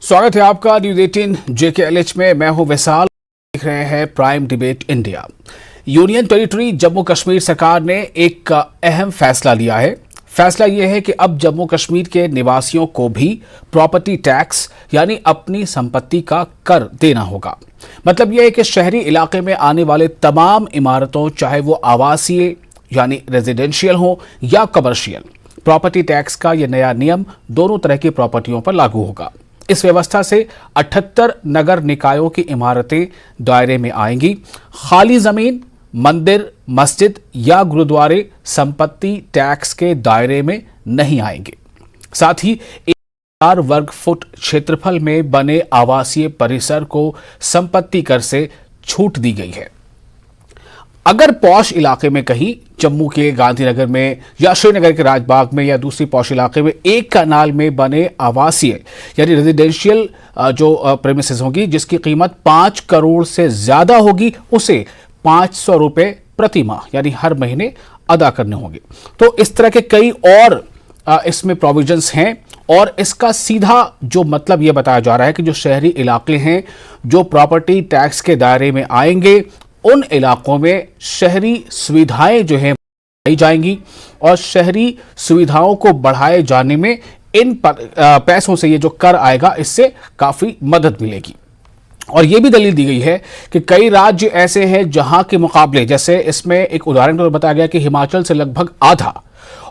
स्वागत है आपका न्यूज 18 JKLH में। मैं हूं विशाल। देख रहे हैं prime debate India. Union territory Jammu Kashmir सरकार ने एक अहम फैसला लिया है। फैसला यह है कि अब जम्मू कश्मीर के निवासियों को भी प्रॉपर्टी टैक्स यानी अपनी संपत्ति का कर देना होगा। मतलब यह है कि शहरी इलाके में आने वाले तमाम इमारतों, चाहे वो आवासीय यानी रेजिडेंशियल हो या कमर्शियल, प्रॉपर्टी टैक्स का यह नया नियम दोनों तरह की प्रॉपर्टियों पर लागू होगा। इस व्यवस्था से 78 नगर निकायों की इमारतें दायरे में आएंगी। खाली जमीन, मंदिर, मस्जिद या गुरुद्वारे संपत्ति टैक्स के दायरे में नहीं आएंगे। साथ ही 1000 वर्ग फुट क्षेत्रफल में बने आवासीय परिसर को संपत्ति कर से छूट दी गई है। अगर पॉश इलाके में कहीं, जम्मू के गांधीनगर में या श्रीनगर के राजबाग में या दूसरी पॉश इलाके में एक कनाल में बने आवासीय यानी रेजिडेंशियल जो प्रेमिसेस होगी जिसकी कीमत 5 करोड़ से ज्यादा होगी, उसे 500 रुपए प्रति माह यानी हर महीने अदा करने होंगे। तो इस तरह के कई और इसमें प्रोविजंस हैं और इसका सीधा जो मतलब यह बताया जा रहा है कि जो शहरी इलाके हैं जो प्रॉपर्टी टैक्स के दायरे में आएंगे, उन इलाकों में शहरी सुविधाएं जो हैं बढ़ाई जाएंगी और शहरी सुविधाओं को बढ़ाए जाने में इन पैसों से ये जो कर आएगा इससे काफी मदद मिलेगी। और ये भी दलील दी गई है कि कई राज्य ऐसे हैं जहां के मुकाबले, जैसे इसमें एक उदाहरण तो बताया गया कि हिमाचल से लगभग आधा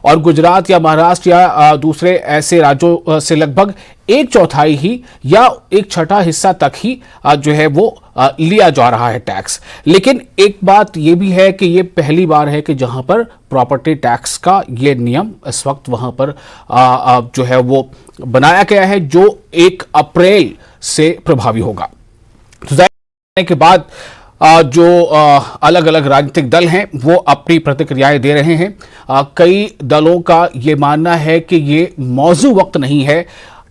और गुजरात या महाराष्ट्र या दूसरे ऐसे राज्यों से लगभग 1/4 ही या 1/6 हिस्सा तक ही जो है वो लिया जा रहा है टैक्स। लेकिन एक बात ये भी है कि ये पहली बार है कि जहां पर प्रॉपर्टी टैक्स का ये नियम इस वक्त वहां पर जो है वो बनाया गया है जो 1 अप्रैल से प्रभावी होगा। तो जाहिर के बाद जो अलग अलग राजनीतिक दल हैं वो अपनी प्रतिक्रियाएं दे रहे हैं। कई दलों का ये मानना है कि ये मौजू वक्त नहीं है,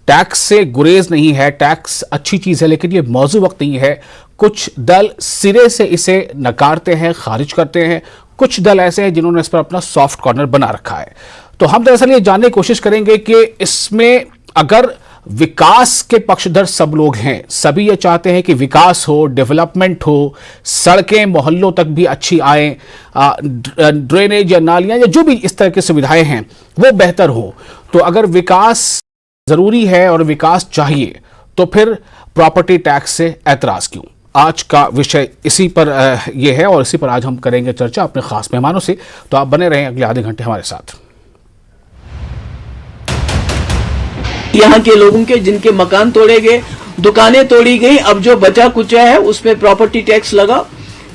टैक्स से गुरेज नहीं है, टैक्स अच्छी चीज है लेकिन ये मौजू वक्त नहीं है। कुछ दल सिरे से इसे नकारते हैं, खारिज करते हैं। कुछ दल ऐसे हैं जिन्होंने इस पर अपना सॉफ्ट कॉर्नर बना रखा है। तो हम दरअसल ये जानने की कोशिश करेंगे कि इसमें अगर विकास के पक्षधर सब लोग हैं, सभी ये चाहते हैं कि विकास हो, डेवलपमेंट हो, सड़कें मोहल्लों तक भी अच्छी आए, ड्रेनेज या नालियां या जो भी इस तरह की सुविधाएं हैं वो बेहतर हो। तो अगर विकास जरूरी है और विकास चाहिए तो फिर प्रॉपर्टी टैक्स से ऐतराज क्यों? आज का विषय इसी पर यह है और इसी पर आज हम करेंगे चर्चा अपने खास मेहमानों से। तो आप बने रहें अगले आधे घंटे हमारे साथ। यहाँ के लोगों के जिनके मकान तोड़े गए, दुकानें तोड़ी गई, अब जो बचा कुचा है उसमें प्रॉपर्टी टैक्स लगा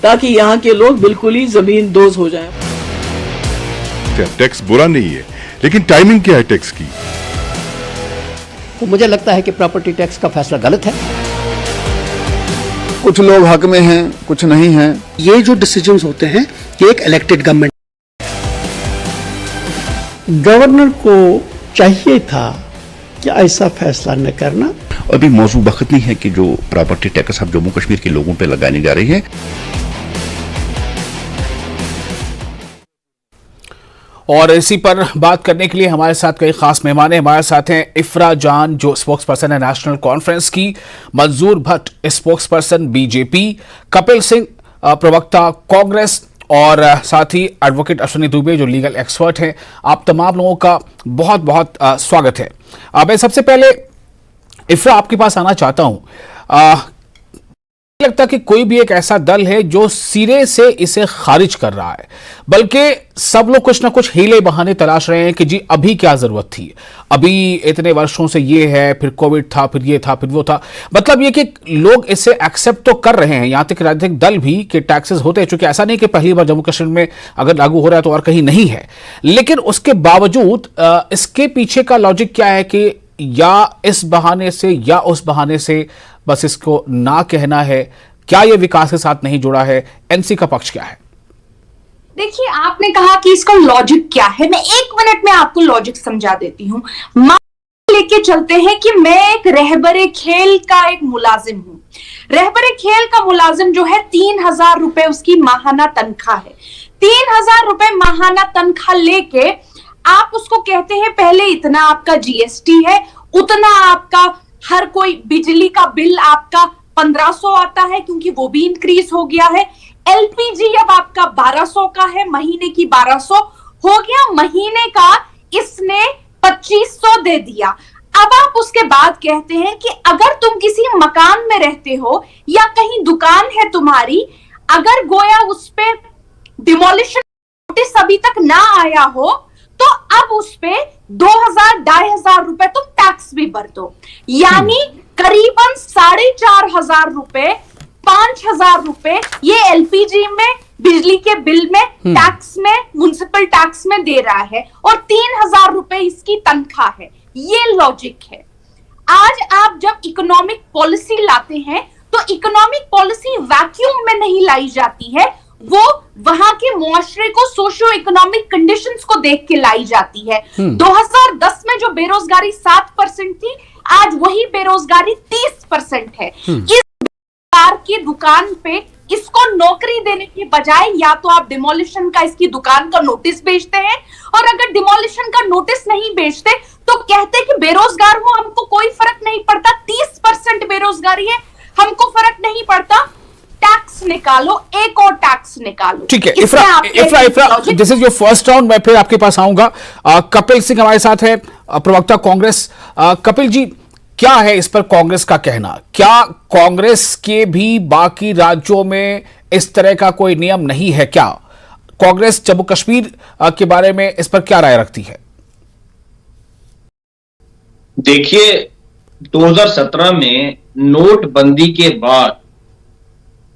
ताकि यहाँ के लोग बिल्कुल ही जमीन दोज हो जाएं। टैक्स बुरा नहीं है लेकिन टाइमिंग क्या है टैक्स की? तो मुझे लगता है कि प्रॉपर्टी टैक्स का फैसला गलत है। कुछ लोग हक में हैं, कुछ नहीं हैं। ये जो डिसीजंस होते हैं ये एक इलेक्टेड गवर्नमेंट, गवर्नर को चाहिए था कि ऐसा फैसला न करना। अभी मौजूद वक्त नहीं है कि जो प्रॉपर्टी टैक्स अब जम्मू कश्मीर के लोगों पे लगाने जा रही है। और इसी पर बात करने के लिए हमारे साथ कई खास मेहमान हैं। हमारे साथ हैं इफ्रा जान जो स्पोक्स पर्सन है नेशनल कॉन्फ्रेंस की, मंजूर Bhatt spokes person BJP, Kapil Singh प्रवक्ता कांग्रेस और साथ ही एडवोकेट अश्विनी दुबे जो लीगल एक्सपर्ट हैं। आप तमाम लोगों का बहुत बहुत स्वागत है। मैं सबसे पहले इफ्रा आपके पास आना चाहता हूं। लगता कि कोई भी एक ऐसा दल है जो सिरे से इसे खारिज कर रहा है, बल्कि सब लोग कुछ ना कुछ हीले बहाने तलाश रहे हैं कि जी अभी क्या जरूरत थी, अभी इतने वर्षों से ये है, फिर कोविड था, फिर ये था, फिर वो था। मतलब ये कि लोग इसे एक्सेप्ट तो कर रहे हैं, यहां तक राजनीतिक दल भी कि टैक्सेस होते हैं, चूंकि ऐसा नहीं कि पहली बार जम्मू कश्मीर में अगर लागू हो रहा है तो और कहीं नहीं है। लेकिन उसके बावजूद इसके पीछे का लॉजिक क्या है कि या इस बहाने से या उस बहाने से बस इसको ना कहना है? क्या यह विकास के साथ नहीं जुड़ा है? एनसी का पक्ष क्या है? देखिए, आपने कहा कि इसका लॉजिक क्या है, मैं 1 मिनट में आपको लॉजिक समझा देती हूं। लेके चलते हैं कि मैं एक रहबरे खेल का एक मुलाजिम हूं। रहबरे खेल का मुलाजिम जो है 3,000 रुपए उसकी माहाना तनख्वाह है। 3,000 रुपए माहाना तनख्वाह लेके आप उसको कहते हैं पहले इतना आपका जीएसटी है, उतना आपका हर कोई, बिजली का बिल आपका 1500 आता है क्योंकि वो भी इंक्रीज हो गया है। एलपीजी अब आपका 1200 का है, महीने की 1200 हो गया, महीने का इसने 2500 दे दिया। अब आप उसके बाद कहते हैं कि अगर तुम किसी मकान में रहते हो या कहीं दुकान है तुम्हारी, अगर गोया उस पे डिमोलिशन नोटिस अभी तक ना आया हो तो अब उस पे 2000-2500 रुपए तुम टैक्स भी भर दो, यानी करीबन 4500 रुपए, 5000 रुपए ये एलपीजी में, बिजली के बिल में, टैक्स में, म्युनिसिपल टैक्स में दे रहा है और 3000 रुपए इसकी तनख्वाह है। ये लॉजिक है। आज आप जब इकोनॉमिक पॉलिसी लाते हैं तो इकोनॉमिक पॉलिसी वैक्यूम में नहीं लाई जाती है, वो वहां के मुआशरे को, सोशियो इकोनॉमिक कंडीशंस को देख के लाई जाती है। 2010 में जो बेरोजगारी 7% थी, आज वही बेरोजगारी 30% है। इस कार की दुकान पे इसको नौकरी देने के बजाय या तो आप डिमोलिशन का, इसकी दुकान का नोटिस भेजते हैं, और अगर डिमोलिशन का नोटिस नहीं भेजते तो कहते कि बेरोजगार हो, हमको कोई फर्क नहीं पड़ता, 30% बेरोजगारी है, हमको फर्क नहीं पड़ता, टैक्स निकालो, एक और टैक्स निकालो। ठीक है, इफ्रा, this is your first round. मैं फिर आपके पास आऊंगा। कपिल सिंह हमारे साथ है, प्रवक्ता कांग्रेस। कपिल जी, क्या है इस पर कांग्रेस का कहना? क्या कांग्रेस के भी बाकी राज्यों में इस तरह का कोई नियम नहीं है क्या? कांग्रेस जम्मू कश्मीर के बारे में इस पर क्या राय रखती है? देखिए, 2017 में नोटबंदी के बाद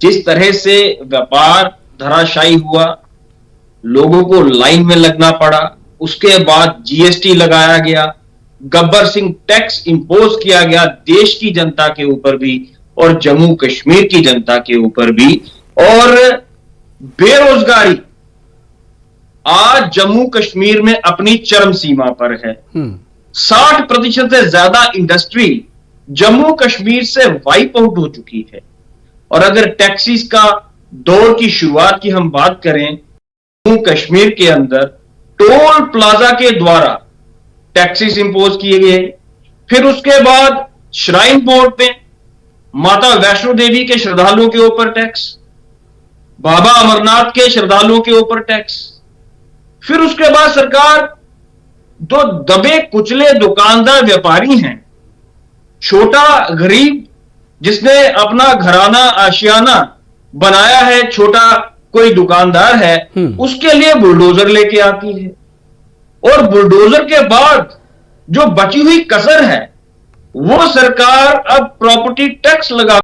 जिस तरह से व्यापार धराशायी हुआ, लोगों को लाइन में लगना पड़ा, उसके बाद जीएसटी लगाया गया, गब्बर सिंह टैक्स इंपोज किया गया देश की जनता के ऊपर भी और जम्मू कश्मीर की जनता के ऊपर भी, और बेरोजगारी आज जम्मू कश्मीर में अपनी चरम सीमा पर है। 60% से ज्यादा इंडस्ट्री जम्मू कश्मीर से वाइप आउट हो चुकी है। और अगर टैक्सीज का दौर की शुरुआत की हम बात करें, जम्मू कश्मीर के अंदर टोल प्लाजा के द्वारा टैक्सीज इंपोज किए गए, फिर उसके बाद श्राइन बोर्ड पे माता वैष्णो देवी के श्रद्धालुओं के ऊपर टैक्स, बाबा अमरनाथ के श्रद्धालुओं के ऊपर टैक्स, फिर उसके बाद सरकार जो दबे कुचले दुकानदार व्यापारी हैं, छोटा गरीब जिसने अपना घराना आशियाना बनाया है, छोटा कोई दुकानदार है, उसके लिए बुलडोजर लेके आती है, और बुलडोजर के बाद जो बची हुई कसर है वो सरकार अब प्रॉपर्टी टैक्स लगा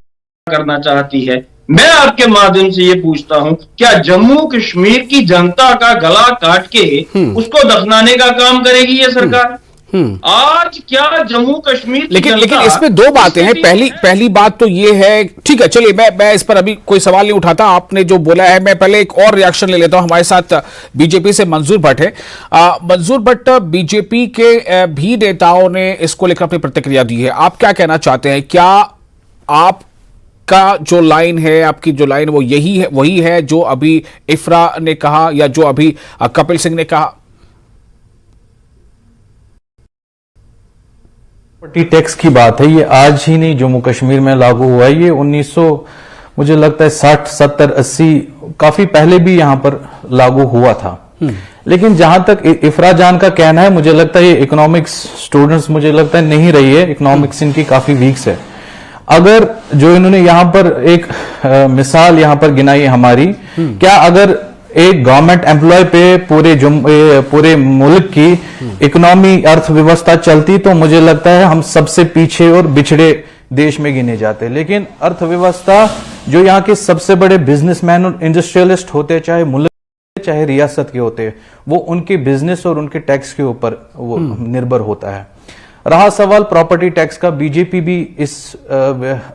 करना चाहती है। मैं आपके माध्यम से ये पूछता हूं, क्या जम्मू कश्मीर की जनता का गला काट के उसको दफनाने का काम करेगी ये सरकार? आज क्या जम्मू कश्मीर लेकिन इसमें दो बातें हैं। पहली बात तो ये है, ठीक है, चलिए मैं इस पर अभी कोई सवाल नहीं उठाता, आपने जो बोला है। मैं पहले एक और रिएक्शन ले लेता हूं। हमारे साथ बीजेपी से मंजूर भट्ट है। मंजूर भट्ट, बीजेपी के भी नेताओं ने इसको लेकर अपनी प्रतिक्रिया दी है। आप क्या कहना चाहते हैं? क्या आपका जो लाइन है, आपकी जो लाइन वो यही है, वही है जो अभी इफ्रा ने कहा या जो अभी कपिल सिंह ने कहा? प्रॉपर्टी टैक्स की बात है, ये आज ही नहीं जम्मू कश्मीर में लागू हुआ है। ये 1900 मुझे लगता है 60, 70, 80 काफी पहले भी यहां पर लागू हुआ था। लेकिन जहां तक इफ्रा जान का कहना है, मुझे लगता है ये इकोनॉमिक्स स्टूडेंट्स मुझे लगता है नहीं रही है, इकोनॉमिक्स इनकी काफी वीक है। अगर जो इन्होंने यहां पर एक मिसाल यहां पर गिनाई है हमारी, क्या अगर एक गवर्नमेंट एम्प्लॉय पे पूरे मुल्क की इकोनॉमी, अर्थव्यवस्था चलती तो मुझे लगता है हम सबसे पीछे और बिछड़े देश में गिने जाते। लेकिन अर्थव्यवस्था जो यहाँ के सबसे बड़े बिजनेसमैन और इंडस्ट्रियलिस्ट होते, चाहे मुल्क चाहे रियासत के होते, वो उनके बिजनेस और उनके टैक्स के ऊपर वो निर्भर होता है। रहा सवाल प्रॉपर्टी टैक्स का, बीजेपी भी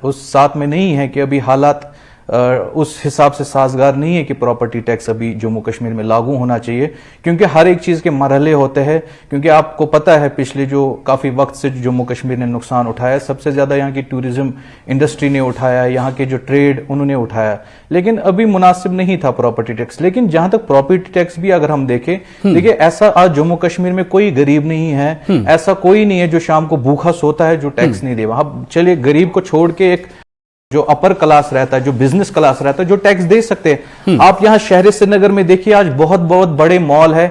उस साथ में नहीं है कि अभी हालात उस हिसाब से साजगार नहीं है कि प्रॉपर्टी टैक्स अभी जम्मू कश्मीर में लागू होना चाहिए, क्योंकि हर एक चीज के मरहले होते हैं। क्योंकि आपको पता है पिछले जो काफी वक्त से जम्मू कश्मीर ने नुकसान उठाया, सबसे ज्यादा यहाँ की टूरिज्म इंडस्ट्री ने उठाया, यहाँ के जो ट्रेड उन्होंने उठाया, लेकिन अभी मुनासिब नहीं था प्रॉपर्टी टैक्स। लेकिन जहां तक प्रॉपर्टी टैक्स भी अगर हम देखें, देखिए ऐसा आज जम्मू कश्मीर में कोई गरीब नहीं है, ऐसा कोई नहीं है जो शाम को भूखा सोता है जो टैक्स नहीं देगा। अब चलिए गरीब को छोड़ के एक जो अपर क्लास रहता है, जो बिजनेस क्लास रहता है, जो टैक्स दे सकते हैं। आप यहाँ शहर श्रीनगर में देखिए आज बहुत बहुत बड़े मॉल है,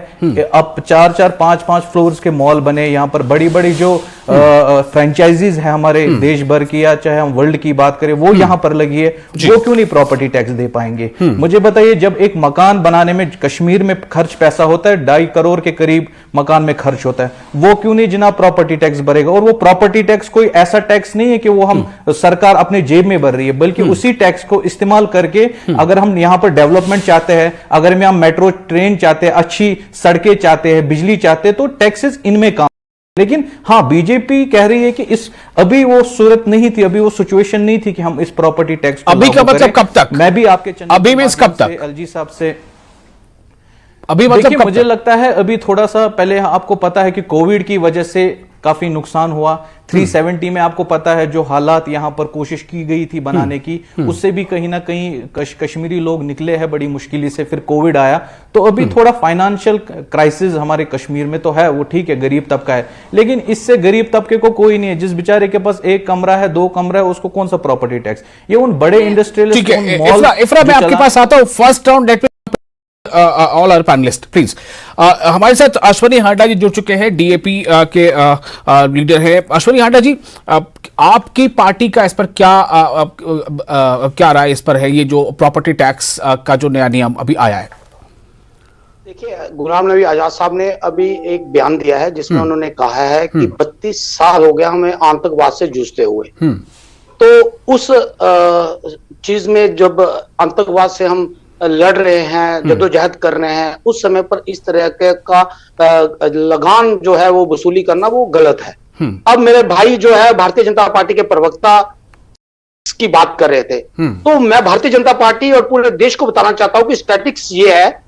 अब 4-4, 5-5 फ्लोर्स के मॉल बने, यहाँ पर बड़ी बड़ी जो फ्रेंचाइजीज है हमारे देश भर की या चाहे हम वर्ल्ड की बात करें वो यहाँ पर लगी है, वो क्यों नहीं प्रॉपर्टी टैक्स दे पाएंगे? मुझे बताइए, जब एक मकान बनाने में कश्मीर में खर्च पैसा होता है 2.5 करोड़ के करीब मकान में खर्च होता है, वो क्यों नहीं जनाब प्रॉपर्टी टैक्स भरेगा? और वो प्रॉपर्टी टैक्स कोई ऐसा टैक्स नहीं है कि वो हम सरकार अपने जेब में भर रही है, बल्कि उसी टैक्स को इस्तेमाल करके अगर हम यहाँ पर डेवलपमेंट चाहते हैं, अगर हम यहाँ मेट्रो ट्रेन चाहते हैं, अच्छी सड़कें चाहते हैं, बिजली चाहते हैं, तो टैक्सेस इनमें काम। लेकिन हाँ, बीजेपी कह रही है कि इस अभी वो सूरत नहीं थी, अभी वो सिचुएशन नहीं थी कि हम इस प्रॉपर्टी टैक्स अभी का मतलब कब तक? मैं भी आपके अभी मींस कब तक? एलजी साहब से अभी मतलब मुझे लगता है अभी थोड़ा सा पहले, आपको पता है कि कोविड की वजह से काफी नुकसान हुआ। 370 में आपको पता है जो हालात यहां पर कोशिश की गई थी बनाने की, उससे भी कहीं ना कहीं कश्मीरी लोग निकले हैं बड़ी मुश्किल से, फिर कोविड आया, तो अभी थोड़ा फाइनेंशियल क्राइसिस हमारे कश्मीर में तो है, वो ठीक है गरीब तबका है, लेकिन इससे गरीब तबके को कोई नहीं है। जिस बेचारे के पास 1 कमरा है, 2 कमरा है, उसको कौन सा प्रॉपर्टी टैक्स? ये उन बड़े इंडस्ट्रियल। इफ्रा मैं आपके पास आता हूं, first round all our panelist please. हमारे साथ अश्वनी हांडा जी जुड़ चुके हैं, डीएपी के लीडर हैं। अश्वनी हांडा जी, आपकी पार्टी का इस पर क्या राय इस पर है, ये जो प्रॉपर्टी टैक्स का जो नया नियम अभी आया है? देखिए, गुलाम नबी आजाद साहब ने अभी एक बयान दिया है जिसमें उन्होंने कहा है कि 32 साल हो गया हमें आतंकवाद से जूझते हुए। तो उस चीज में जब आतंकवाद से हम लड़ रहे हैं, जद्दोजहद कर रहे हैं, उस समय पर इस तरह का लगान जो है वो वसूली करना वो गलत है। अब मेरे भाई जो है भारतीय जनता पार्टी के प्रवक्ता की बात कर रहे थे, तो मैं भारतीय जनता पार्टी और पूरे देश को बताना चाहता हूं कि स्टैटिस्टिक्स ये है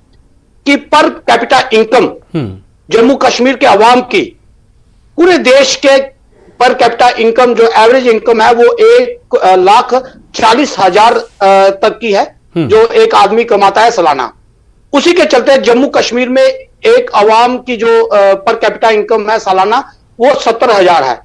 कि per capita income Jammu Kashmir के अवाम की पूरे देश के पर कैपिटा इनकम जो एवरेज इनकम है वो 1,40,000 तक की है, जो एक आदमी कमाता है सालाना। उसी के चलते जम्मू कश्मीर में एक अवाम की जो पर कैपिटा इनकम है सालाना वो 70,000 है।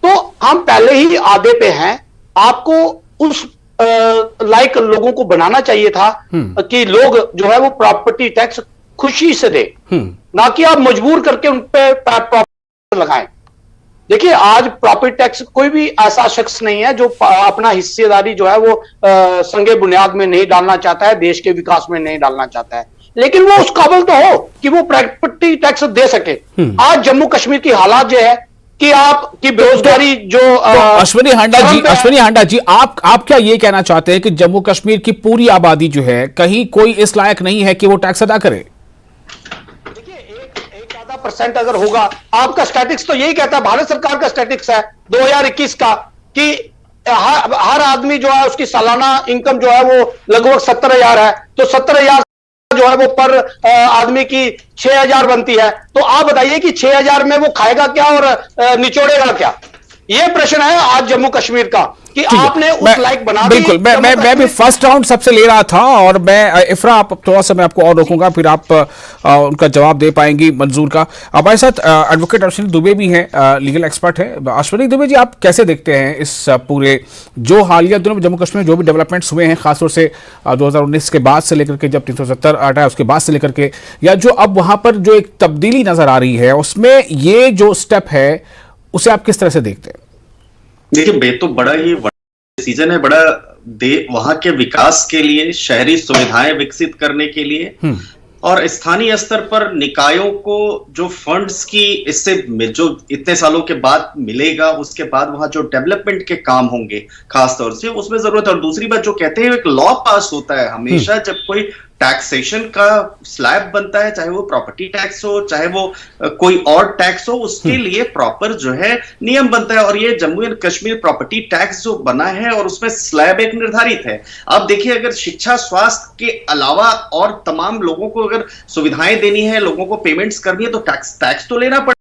तो हम पहले ही आधे पे हैं। आपको उस लाइक लोगों को बनाना चाहिए था कि लोग जो है वो प्रॉपर्टी टैक्स खुशी से दे, ना कि आप मजबूर करके उन पे प्रॉपर्टी लगाएं। देखिए, आज प्रॉपर्टी टैक्स कोई भी ऐसा शख्स नहीं है जो अपना हिस्सेदारी जो है वो संगे बुनियाद में नहीं डालना चाहता है, देश के विकास में नहीं डालना चाहता है, लेकिन वो उस काबिल तो हो कि वो प्रॉपर्टी टैक्स दे सके। आज जम्मू कश्मीर की हालात जो है कि आपकी बेरोजगारी जो अश्वनी हांडा जी, आप क्या ये कहना चाहते हैं कि जम्मू कश्मीर की पूरी आबादी जो है कहीं कोई इस लायक नहीं है कि वो टैक्स अदा करे? % अगर होगा, आपका स्टैटिक्स तो यही कहता है, भारत सरकार का स्टैटिक्स है 2021 का, कि हर आदमी जो है उसकी सालाना इनकम जो है वो लगभग 70,000 है, तो 70,000 जो है वो पर आदमी की 6,000 बनती है। तो आप बताइए कि 6,000 में वो खाएगा क्या और निचोड़ेगा क्या? ये प्रश्न है आज जम्मू कश्मीर का कि आपने उस लायक बना दी। बिल्कुल, मैं भी फर्स्ट राउंड सबसे ले रहा था, और मैं इफ्रा आप थोड़ा सा मैं आपको और रोकूंगा, फिर आप उनका जवाब दे पाएंगी मंजूर का। हमारे साथ एडवोकेट अश्विनी दुबे भी हैं, लीगल एक्सपर्ट है। अश्विनी दुबे जी, आप कैसे देखते हैं इस पूरे जो हालिया दिनों में जम्मू कश्मीर में जो भी डेवलपमेंट्स हुए हैं, खासतौर से 2019 के बाद से लेकर के जब 370 हटा उसके बाद से लेकर के, या जो अब वहां पर जो एक तब्दीली नजर आ रही है, उसमें ये जो स्टेप है उसे आप किस तरह से देखते हैं? देखिए, तो बड़ा ही डिसीजन है, बड़ा वहां के विकास के लिए, शहरी सुविधाएं विकसित करने के लिए, और स्थानीय स्तर पर निकायों को जो फंड्स की इससे जो इतने सालों के बाद मिलेगा, उसके बाद वहां जो डेवलपमेंट के काम होंगे खास तौर से, उसमें जरूरत है। और दूसरी बात जो कहते हैं, एक लॉ पास होता है हमेशा जब कोई टैक्सेशन का स्लैब बनता है, चाहे वो प्रॉपर्टी टैक्स हो, चाहे वो कोई और टैक्स हो, उसके लिए प्रॉपर जो है नियम बनता है। और ये Jammu and Kashmir property tax जो बना है और उसमें स्लैब एक निर्धारित है। अब देखिए, अगर शिक्षा स्वास्थ्य के अलावा और तमाम लोगों को अगर सुविधाएं देनी है, लोगों को पेमेंट्स करनी है, तो टैक्स तो लेना पड़ेगा।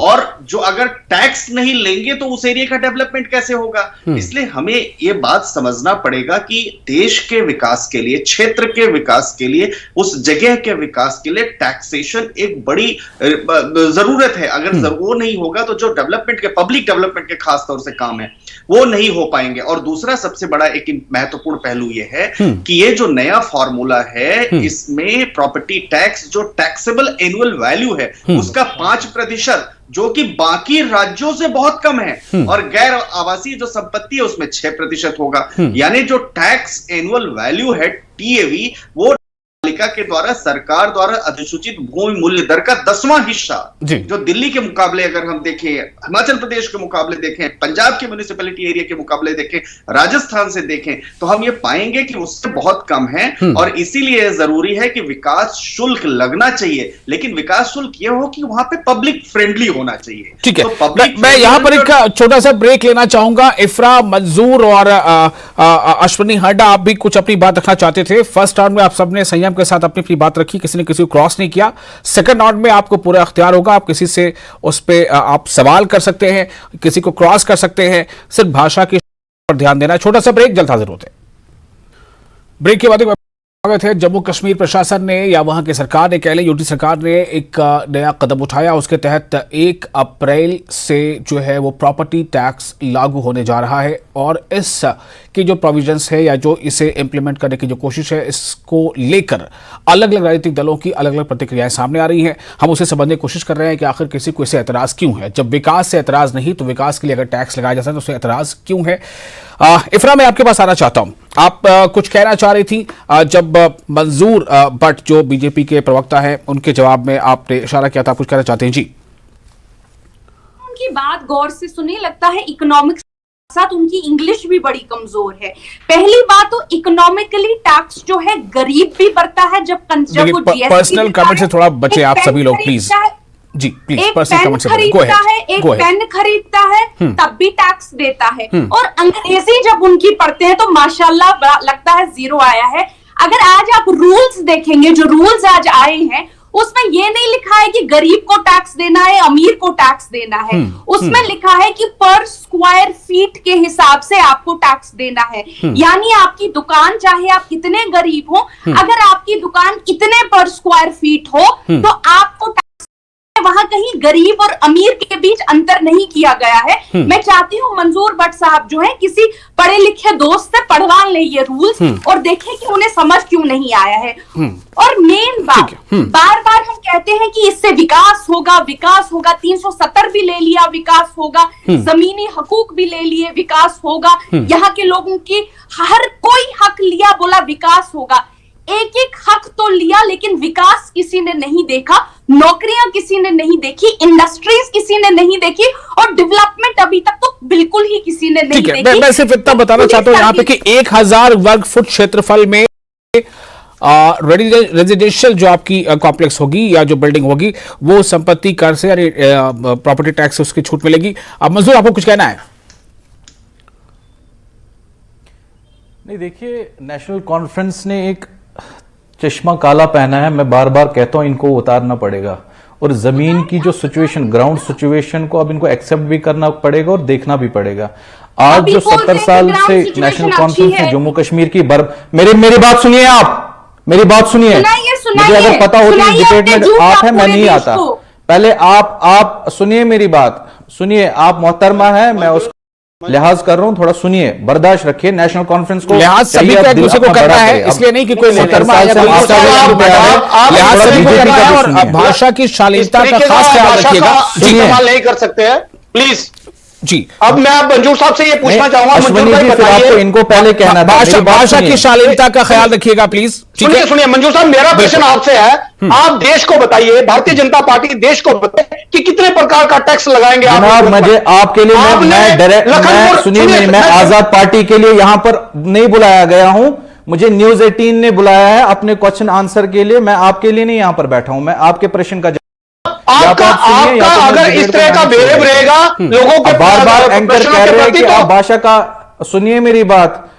और जो अगर टैक्स नहीं लेंगे तो उस एरिया का डेवलपमेंट कैसे होगा? इसलिए हमें यह बात समझना पड़ेगा कि देश के विकास के लिए, क्षेत्र के विकास के लिए, उस जगह के विकास के लिए टैक्सेशन एक बड़ी जरूरत है। अगर वो नहीं होगा तो जो डेवलपमेंट के, पब्लिक डेवलपमेंट के खास तौर से काम है, वो नहीं हो पाएंगे। और दूसरा सबसे बड़ा एक महत्वपूर्ण पहलू यह है कि ये जो नया फॉर्मूला है, इसमें प्रॉपर्टी टैक्स जो टैक्सेबल एनुअल वैल्यू है उसका 5%, जो कि बाकी राज्यों से बहुत कम है, और गैर आवासीय जो संपत्ति है उसमें 6% होगा। यानी जो टैक्स एनुअल वैल्यू है, TAV, वो पालिका के द्वारा, सरकार द्वारा अधिसूचित भूमि मूल्य दर का 10वां हिस्सा, जो दिल्ली के मुकाबले अगर हम देखें, हिमाचल प्रदेश के मुकाबले देखें, पंजाब के म्युनिसिपैलिटी एरिया के मुकाबले देखें, राजस्थान से देखें, तो हम ये पाएंगे कि उससे बहुत कम है। और इसीलिए जरूरी है कि विकास शुल्क लगना चाहिए, लेकिन विकास शुल्क ये हो कि वहां पे पब्लिक फ्रेंडली होना चाहिए। ठीक है, तो मैं यहां पर एक छोटा सा ब्रेक लेना चाहूंगा। इफ्रा, मंजूर और अश्विनी हड्डा, आप भी कुछ अपनी बात रखना चाहते थे। फर्स्ट राउंड में आप सबने संयम के साथ अपनी अपनी बात रखी, किसी ने किसी को क्रॉस नहीं किया। सेकंड राउंड में आपको पूरा अख्तियार होगा, आप किसी से उस पे आप सवाल कर सकते हैं, किसी को क्रॉस कर सकते हैं, सिर्फ भाषा की पर ध्यान देना है। छोटा सा ब्रेक, जल्द हाजिर होते हैं। ब्रेक के बाद स्वागत है। जम्मू कश्मीर प्रशासन ने, या वहां की सरकार ने कह लें, यूटी सरकार ने एक नया कदम उठाया। उसके तहत 1 अप्रैल से जो है वो प्रॉपर्टी टैक्स लागू होने जा रहा है, और इस की जो प्रोविजंस है या जो इसे इंप्लीमेंट करने की जो कोशिश है, इसको लेकर अलग अलग राजनीतिक दलों की अलग अलग प्रतिक्रियाएं सामने आ रही हैं। हम उसे समझने की कोशिश कर रहे हैं कि आखिर किसी को इसे एतराज क्यों है। जब विकास से एतराज नहीं, तो विकास के लिए अगर टैक्स लगाया जाता है तो उसे एतराज क्यों है? इफ्रा, मैं आपके पास आना चाहता हूं। आप कुछ कहना चाह रही थी जब मंजूर भट्ट जो बीजेपी के प्रवक्ता है, उनके जवाब में आपने इशारा किया था, कुछ कहना चाहते हैं? जी, उनकी बात गौर से सुनिए। लगता है इकोनॉमिक्स साथ उनकी इंग्लिश भी बड़ी कमजोर है। पहली बात तो इकोनॉमिकली टैक्स जो है गरीब भी बढ़ता है। जब पर्सनल कमेंट से थोड़ा बचे आप सभी लोग, प्लीज। जी प्लीज, पर्सनल कमेंट से खरीदता है, एक पेन खरीदता है, तब भी टैक्स देता है। और अंग्रेजी जब उनकी पढ़ते हैं तो माशाल्लाह लगता है जीरो आया है। अगर आज आप रूल्स देखेंगे, जो रूल्स आज आए हैं, उसमें ये नहीं लिखा है कि गरीब को टैक्स देना है, अमीर को टैक्स देना है। उसमें लिखा है कि पर स्क्वायर फीट के हिसाब से आपको टैक्स देना है। यानी आपकी दुकान, चाहे आप कितने गरीब हो, अगर आपकी दुकान इतने पर स्क्वायर फीट हो तो आपको टैक्स, वहां कहीं गरीब और अमीर के बीच अंतर नहीं किया गया है। मैं चाहती हूं मंजूर भट्ट साहब जो है, किसी पढ़े लिखे दोस्त से पढ़वा ले ये रूल्स और देखें कि उन्हें समझ क्यों नहीं आया है। और मेन बात, बार बार हम कहते हैं कि इससे विकास होगा, विकास होगा। 370 भी ले लिया, विकास होगा। जमीनी हकूक भी ले लिए, विकास होगा। यहाँ के लोगों की हर कोई हक लिया, बोला विकास होगा। एक एक हक तो लिया, लेकिन विकास किसी ने नहीं देखा, नौकरियां किसी ने नहीं देखी, इंडस्ट्रीज किसी ने नहीं देखी, और डेवलपमेंट अभी तक तो बिल्कुल ही किसी ने नहीं देखी। मैं सिर्फ इतना बताना चाहता हूं यहाँ पे कि 1000 वर्ग फुट क्षेत्रफल में रेजिडेंशियल जो आपकी कॉम्प्लेक्स होगी या जो बिल्डिंग होगी, वो संपत्ति कर से, यानी प्रॉपर्टी टैक्स से उसकी छूट मिलेगी। अब मंजूर, आपको कुछ कहना है? नहीं, देखिए, नेशनल कॉन्फ्रेंस ने एक चश्मा काला पहना है। मैं बार बार कहता हूं इनको उतारना पड़ेगा, और जमीन की जो सिचुएशन, ग्राउंड सिचुएशन को अब इनको एक्सेप्ट भी करना पड़ेगा और देखना भी पड़ेगा। आज जो 70 साल से नेशनल कॉन्फ्रेंस ने जम्मू कश्मीर की मेरी बात सुनिए, आप मेरी बात सुनिए। मुझे अगर पता होती है डिबेट में आप है, मैं नहीं आता। पहले आप सुनिए मेरी बात, सुनिए। आप मोहतरमा है, मैं उसको लिहाज कर रहा हूं, थोड़ा सुनिए, बर्दाश्त रखिए। नेशनल कॉन्फ्रेंस को लिहाज सभी को एक दूसरे को करना है, इसलिए नहीं कि कोई मोहतरमा है, लिहाज सभी को करना है। और भाषा की शालीनता का खास ख्याल रखिएगा। इस्तेमाल नहीं कर सकते हैं, प्लीज जी। अब मैं मंजूर साहब से ये पूछना चाहूंगा, मंजूर भाई बताइए, इनको पहले कहना था, भाषा की शालीनता का ख्याल रखिएगा प्लीज। सुनिए मंजूर साहब, मेरा प्रश्न आपसे है, आप देश को बताइए, भारतीय जनता पार्टी देश को बताए कि कितने प्रकार का टैक्स लगाएंगे आप? मुझे आपके लिए, मैं सुनिए, मैं आजाद पार्टी के लिए यहां पर नहीं बुलाया गया हूं। मुझे न्यूज 18 ने बुलाया है अपने क्वेश्चन आंसर के लिए। मैं आपके लिए नहीं यहां पर बैठा हूं, मैं आपके प्रश्न का आपका अगर इस तरह का बिहेव रहेगा लोगों के बार बार एंकर कह रहे हैं कि आप भाषा का सुनिए मेरी बात।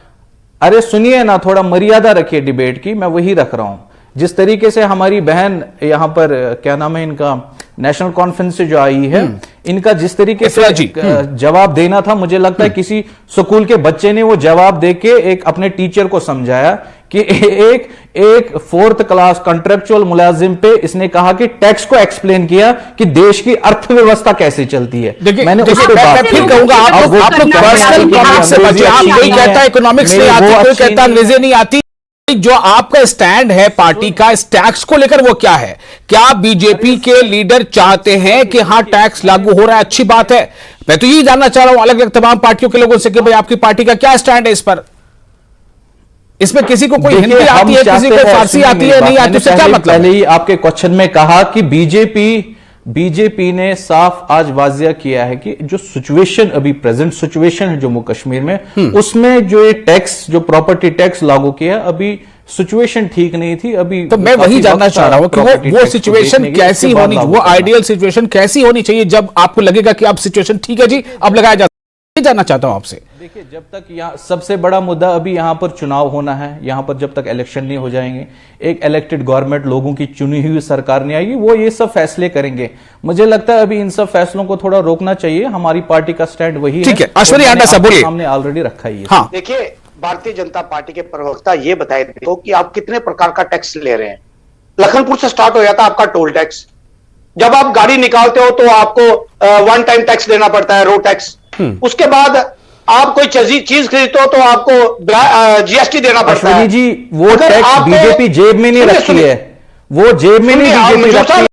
अरे सुनिए ना, थोड़ा मर्यादा रखिए डिबेट की, मैं वही रख रहा हूं। जिस तरीके से हमारी बहन यहां पर क्या नाम है इनका, नेशनल कॉन्फ्रेंस से जो आई है, इनका जिस तरीके से जवाब देना था, मुझे लगता है किसी स्कूल के बच्चे ने वो जवाब देके एक अपने टीचर को समझाया कि एक 4th क्लास कॉन्ट्रेक्चुअल मुलाजिम पे इसने कहा कि टैक्स को एक्सप्लेन किया कि देश की अर्थव्यवस्था कैसे चलती है। मैंने उस पे बात फिर कहूंगा, आप लोग पर्सनल कमेंट से बचिए। आप कोई कहता है इकोनॉमिक्स नहीं आती, कोई कहता अंग्रेजी नहीं आती। जो आपका स्टैंड है पार्टी का इस टैक्स को लेकर वो क्या है? क्या बीजेपी के लीडर चाहते हैं कि हाँ टैक्स लागू हो रहा है, अच्छी बात है? मैं तो यही जानना चाह रहा हूं अलग अलग तमाम पार्टियों के लोगों से कि भाई आपकी पार्टी का क्या स्टैंड है इस पर। इसमें किसी को कोई हिंदी आती है, किसी को फारसी आती है, नहीं आती, उससे क्या मतलब? पहले ही आपके क्वेश्चन में कहा कि बीजेपी ने साफ आज वाजिया किया है कि जो सिचुएशन अभी प्रेजेंट सिचुएशन है जम्मू कश्मीर में, उसमें जो ये टैक्स, जो प्रॉपर्टी टैक्स लागू किया, अभी सिचुएशन ठीक नहीं थी। अभी तो मैं वही जानना चाह रहा हूं कि वो सिचुएशन कैसी होनी, वो आइडियल सिचुएशन कैसी होनी चाहिए जब आपको लगेगा कि अब सिचुएशन ठीक है जी, अब लगाया जाता है। जानना चाहता हूं आपसे। देखिए, जब तक यहाँ सबसे बड़ा मुद्दा अभी यहाँ पर चुनाव होना है, यहाँ पर जब तक इलेक्शन नहीं हो जाएंगे, एक इलेक्टेड गवर्नमेंट, लोगों की चुनी हुई सरकार नहीं आएगी, वो ये सब फैसले करेंगे। मुझे लगता है अभी इन सब फैसलों को थोड़ा रोकना चाहिए। हमारी पार्टी का स्टैंड वही है। ठीक है, अश्विनी आंडा साहब बोलिए। हमने ऑलरेडी रखा ही है। हाँ, देखिए, भारतीय जनता पार्टी के प्रवक्ता ये बताए दो कि आप कितने प्रकार का टैक्स ले रहे हैं। लखनपुर से स्टार्ट हो जाता है आपका टोल टैक्स। जब आप गाड़ी निकालते हो तो आपको 1 टाइम टैक्स देना पड़ता है, रोड टैक्स। उसके बाद आप कोई चीज खरीदते हो तो आपको जीएसटी देना पड़ता है। जी, वो टैक्स बीजेपी जेब में नहीं रखती है, वो जेब में नहीं बीजेपी रखती है।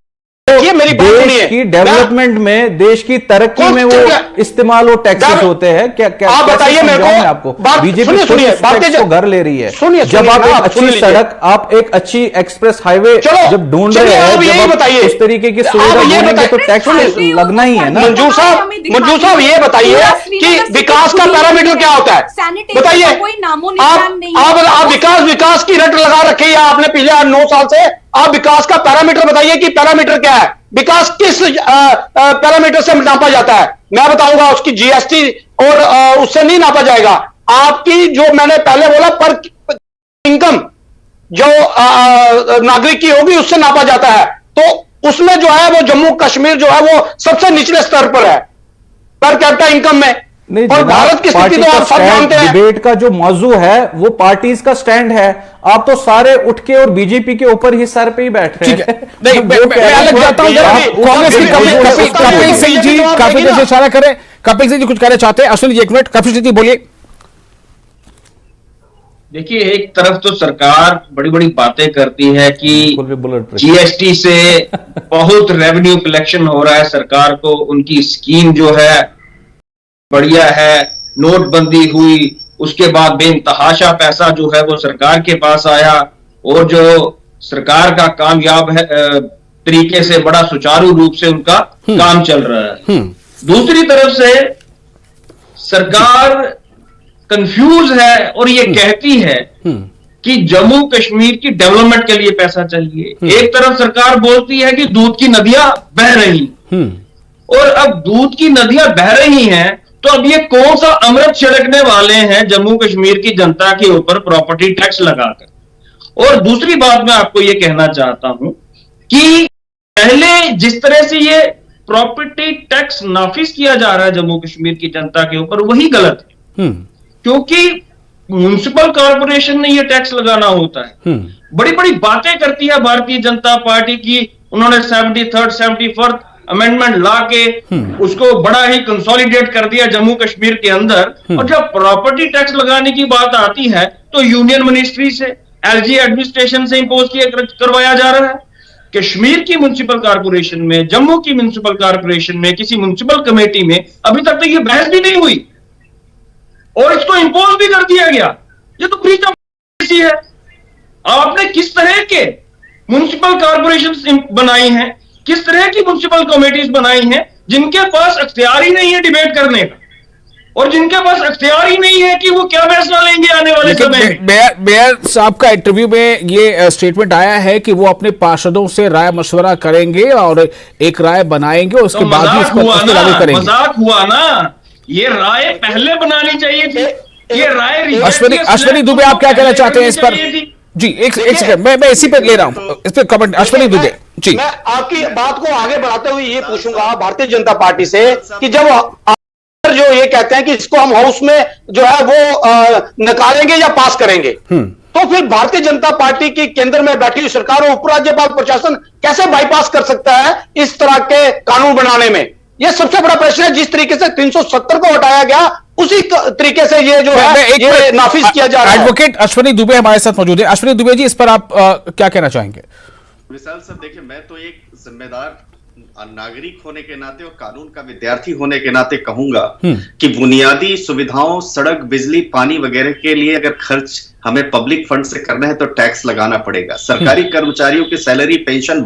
मेरी बात देश की डेवलपमेंट में, देश की तरक्की में वो इस्तेमाल हो टैक्सेस होते हैं। क्या आप बताइए मेरे को, आपको बीजेपी टैक्स को घर ले रही है। जब आप एक अच्छी सड़क, आप एक अच्छी एक्सप्रेस हाईवे जब ढूंढ रहे हैं, जब उस तरीके की सुविधा ढूंढेंगे तो टैक्स लगना ही है ना। मंजूर साहब ये बताइए कि विकास का पैरामीटर क्या होता है, बताइए। आप विकास की रट लगा रखी है आपने पिछले 8-9 साल से। आप विकास का पैरामीटर बताइए कि पैरामीटर क्या है, विकास किस पैरामीटर से नापा जाता है। मैं बताऊंगा, उसकी जीएसटी और उससे नहीं नापा जाएगा। आपकी जो मैंने पहले बोला पर इनकम जो नागरिक की होगी उससे नापा जाता है। तो उसमें जो है वो जम्मू कश्मीर जो है वो सबसे निचले स्तर पर है पर कैपिटा इनकम में। नहीं, और भारत की स्थिति तो आप सब जानते हैं। डिबेट का जो मौजू है वो पार्टीज का स्टैंड है। आप तो सारे उठ के और बीजेपी के ऊपर ही सर पे ही बैठ रहे हैं। नहीं, मैं अलग जाता हूं। कांग्रेस की कपिल सिंह जी काफी देर से इशारा करें, कपिल सिंह जी कुछ कहना चाहते हैं। अश्विनी जी 1 मिनट, कपिल सिंह जी बोलिए। देखिए, एक तरफ तो सरकार बड़ी बड़ी बातें करती है कि जीएसटी से बहुत रेवेन्यू कलेक्शन हो रहा है, सरकार को उनकी स्कीम जो है बढ़िया है, नोटबंदी हुई, उसके बाद बेइंतहाशा पैसा जो है वो सरकार के पास आया और जो सरकार का कामयाब है तरीके से बड़ा सुचारू रूप से उनका काम चल रहा है। दूसरी तरफ से सरकार कंफ्यूज है और ये कहती है कि जम्मू कश्मीर की डेवलपमेंट के लिए पैसा चाहिए। एक तरफ सरकार बोलती है कि दूध की नदियां बह रही, और अब दूध की नदियां बह रही हैं तो अब ये कौन सा अमृत छिड़कने वाले हैं जम्मू कश्मीर की जनता के ऊपर प्रॉपर्टी टैक्स लगाकर। और दूसरी बात मैं आपको ये कहना चाहता हूं कि पहले जिस तरह से ये प्रॉपर्टी टैक्स नाफिज किया जा रहा है जम्मू कश्मीर की जनता के ऊपर, वही गलत है। क्योंकि म्युनिसिपल कॉर्पोरेशन ने ये टैक्स लगाना होता है। बड़ी बड़ी बातें करती है भारतीय जनता पार्टी की, उन्होंने 73rd 74th अमेंडमेंट ला के उसको बड़ा ही कंसोलिडेट कर दिया जम्मू कश्मीर के अंदर। और जब प्रॉपर्टी टैक्स लगाने की बात आती है तो यूनियन मिनिस्ट्री से, एलजी एडमिनिस्ट्रेशन से इंपोज करवाया जा रहा है। कश्मीर की म्युनिसिपल कॉर्पोरेशन में, जम्मू की म्युनिसिपल कॉर्पोरेशन में, किसी म्युनिसिपल कमेटी में अभी तक तो ये बहस भी नहीं हुई और इसको इंपोज भी कर दिया गया। ये तो ब्रीच ऑफ पॉलिसी है। आपने किस तरह के म्युनिसिपल कॉर्पोरेशन बनाई हैं, किस तरह की म्युनिसिपल कमेटीज बनाई हैं जिनके पास अख्तियार ही नहीं है डिबेट करने का। और जिनके पास अख्तियार ही नहीं है कि वो क्या फैसला लेंगे आने वाले समय में। मेयर साहब का इंटरव्यू में ये स्टेटमेंट आया है कि वो अपने पार्षदों से राय मशवरा करेंगे और एक राय बनाएंगे, उसके बाद ही इसको लागू करेंगे। मजाक हुआ ना, ये राय पहले बनानी चाहिए थी। ये राय अश्विनी दुबे, आप क्या कहना चाहते हैं इस पर? जी एक सेकंड, मैं इसी पे ले रहा हूं इस पे कमेंट। अश्विनी दुबे जी। मैं आपकी बात को आगे बढ़ाते हुए ये पूछूंगा भारतीय जनता पार्टी से कि जब जो ये कहते हैं कि इसको हम हाउस में जो है वो नकारेंगे या पास करेंगे, तो फिर भारतीय जनता पार्टी की केंद्र में बैठी हुई सरकार और उपराज्यपाल प्रशासन कैसे बाईपास कर सकता है इस तरह के कानून बनाने में? ये सबसे बड़ा प्रश्न है। जिस तरीके से 370 को हटाया गया, उसी तरीके से ये जो है ये नाफिज किया जा रहा है। एडवोकेट अश्विनी दुबे हमारे साथ मौजूद है। अश्विनी दुबे जी, इस पर आप क्या कहना चाहेंगे? विशाल साहब, देखिए, मैं तो एक जिम्मेदार नागरिक होने के नाते और कानून का विद्यार्थी होने के नाते कहूंगा कि बुनियादी सुविधाओं, सड़क, बिजली, पानी वगैरह के लिए अगर खर्च हमें पब्लिक फंड से करना है तो टैक्स लगाना पड़ेगा। सरकारी कर्मचारियों की सैलरी, पेंशन,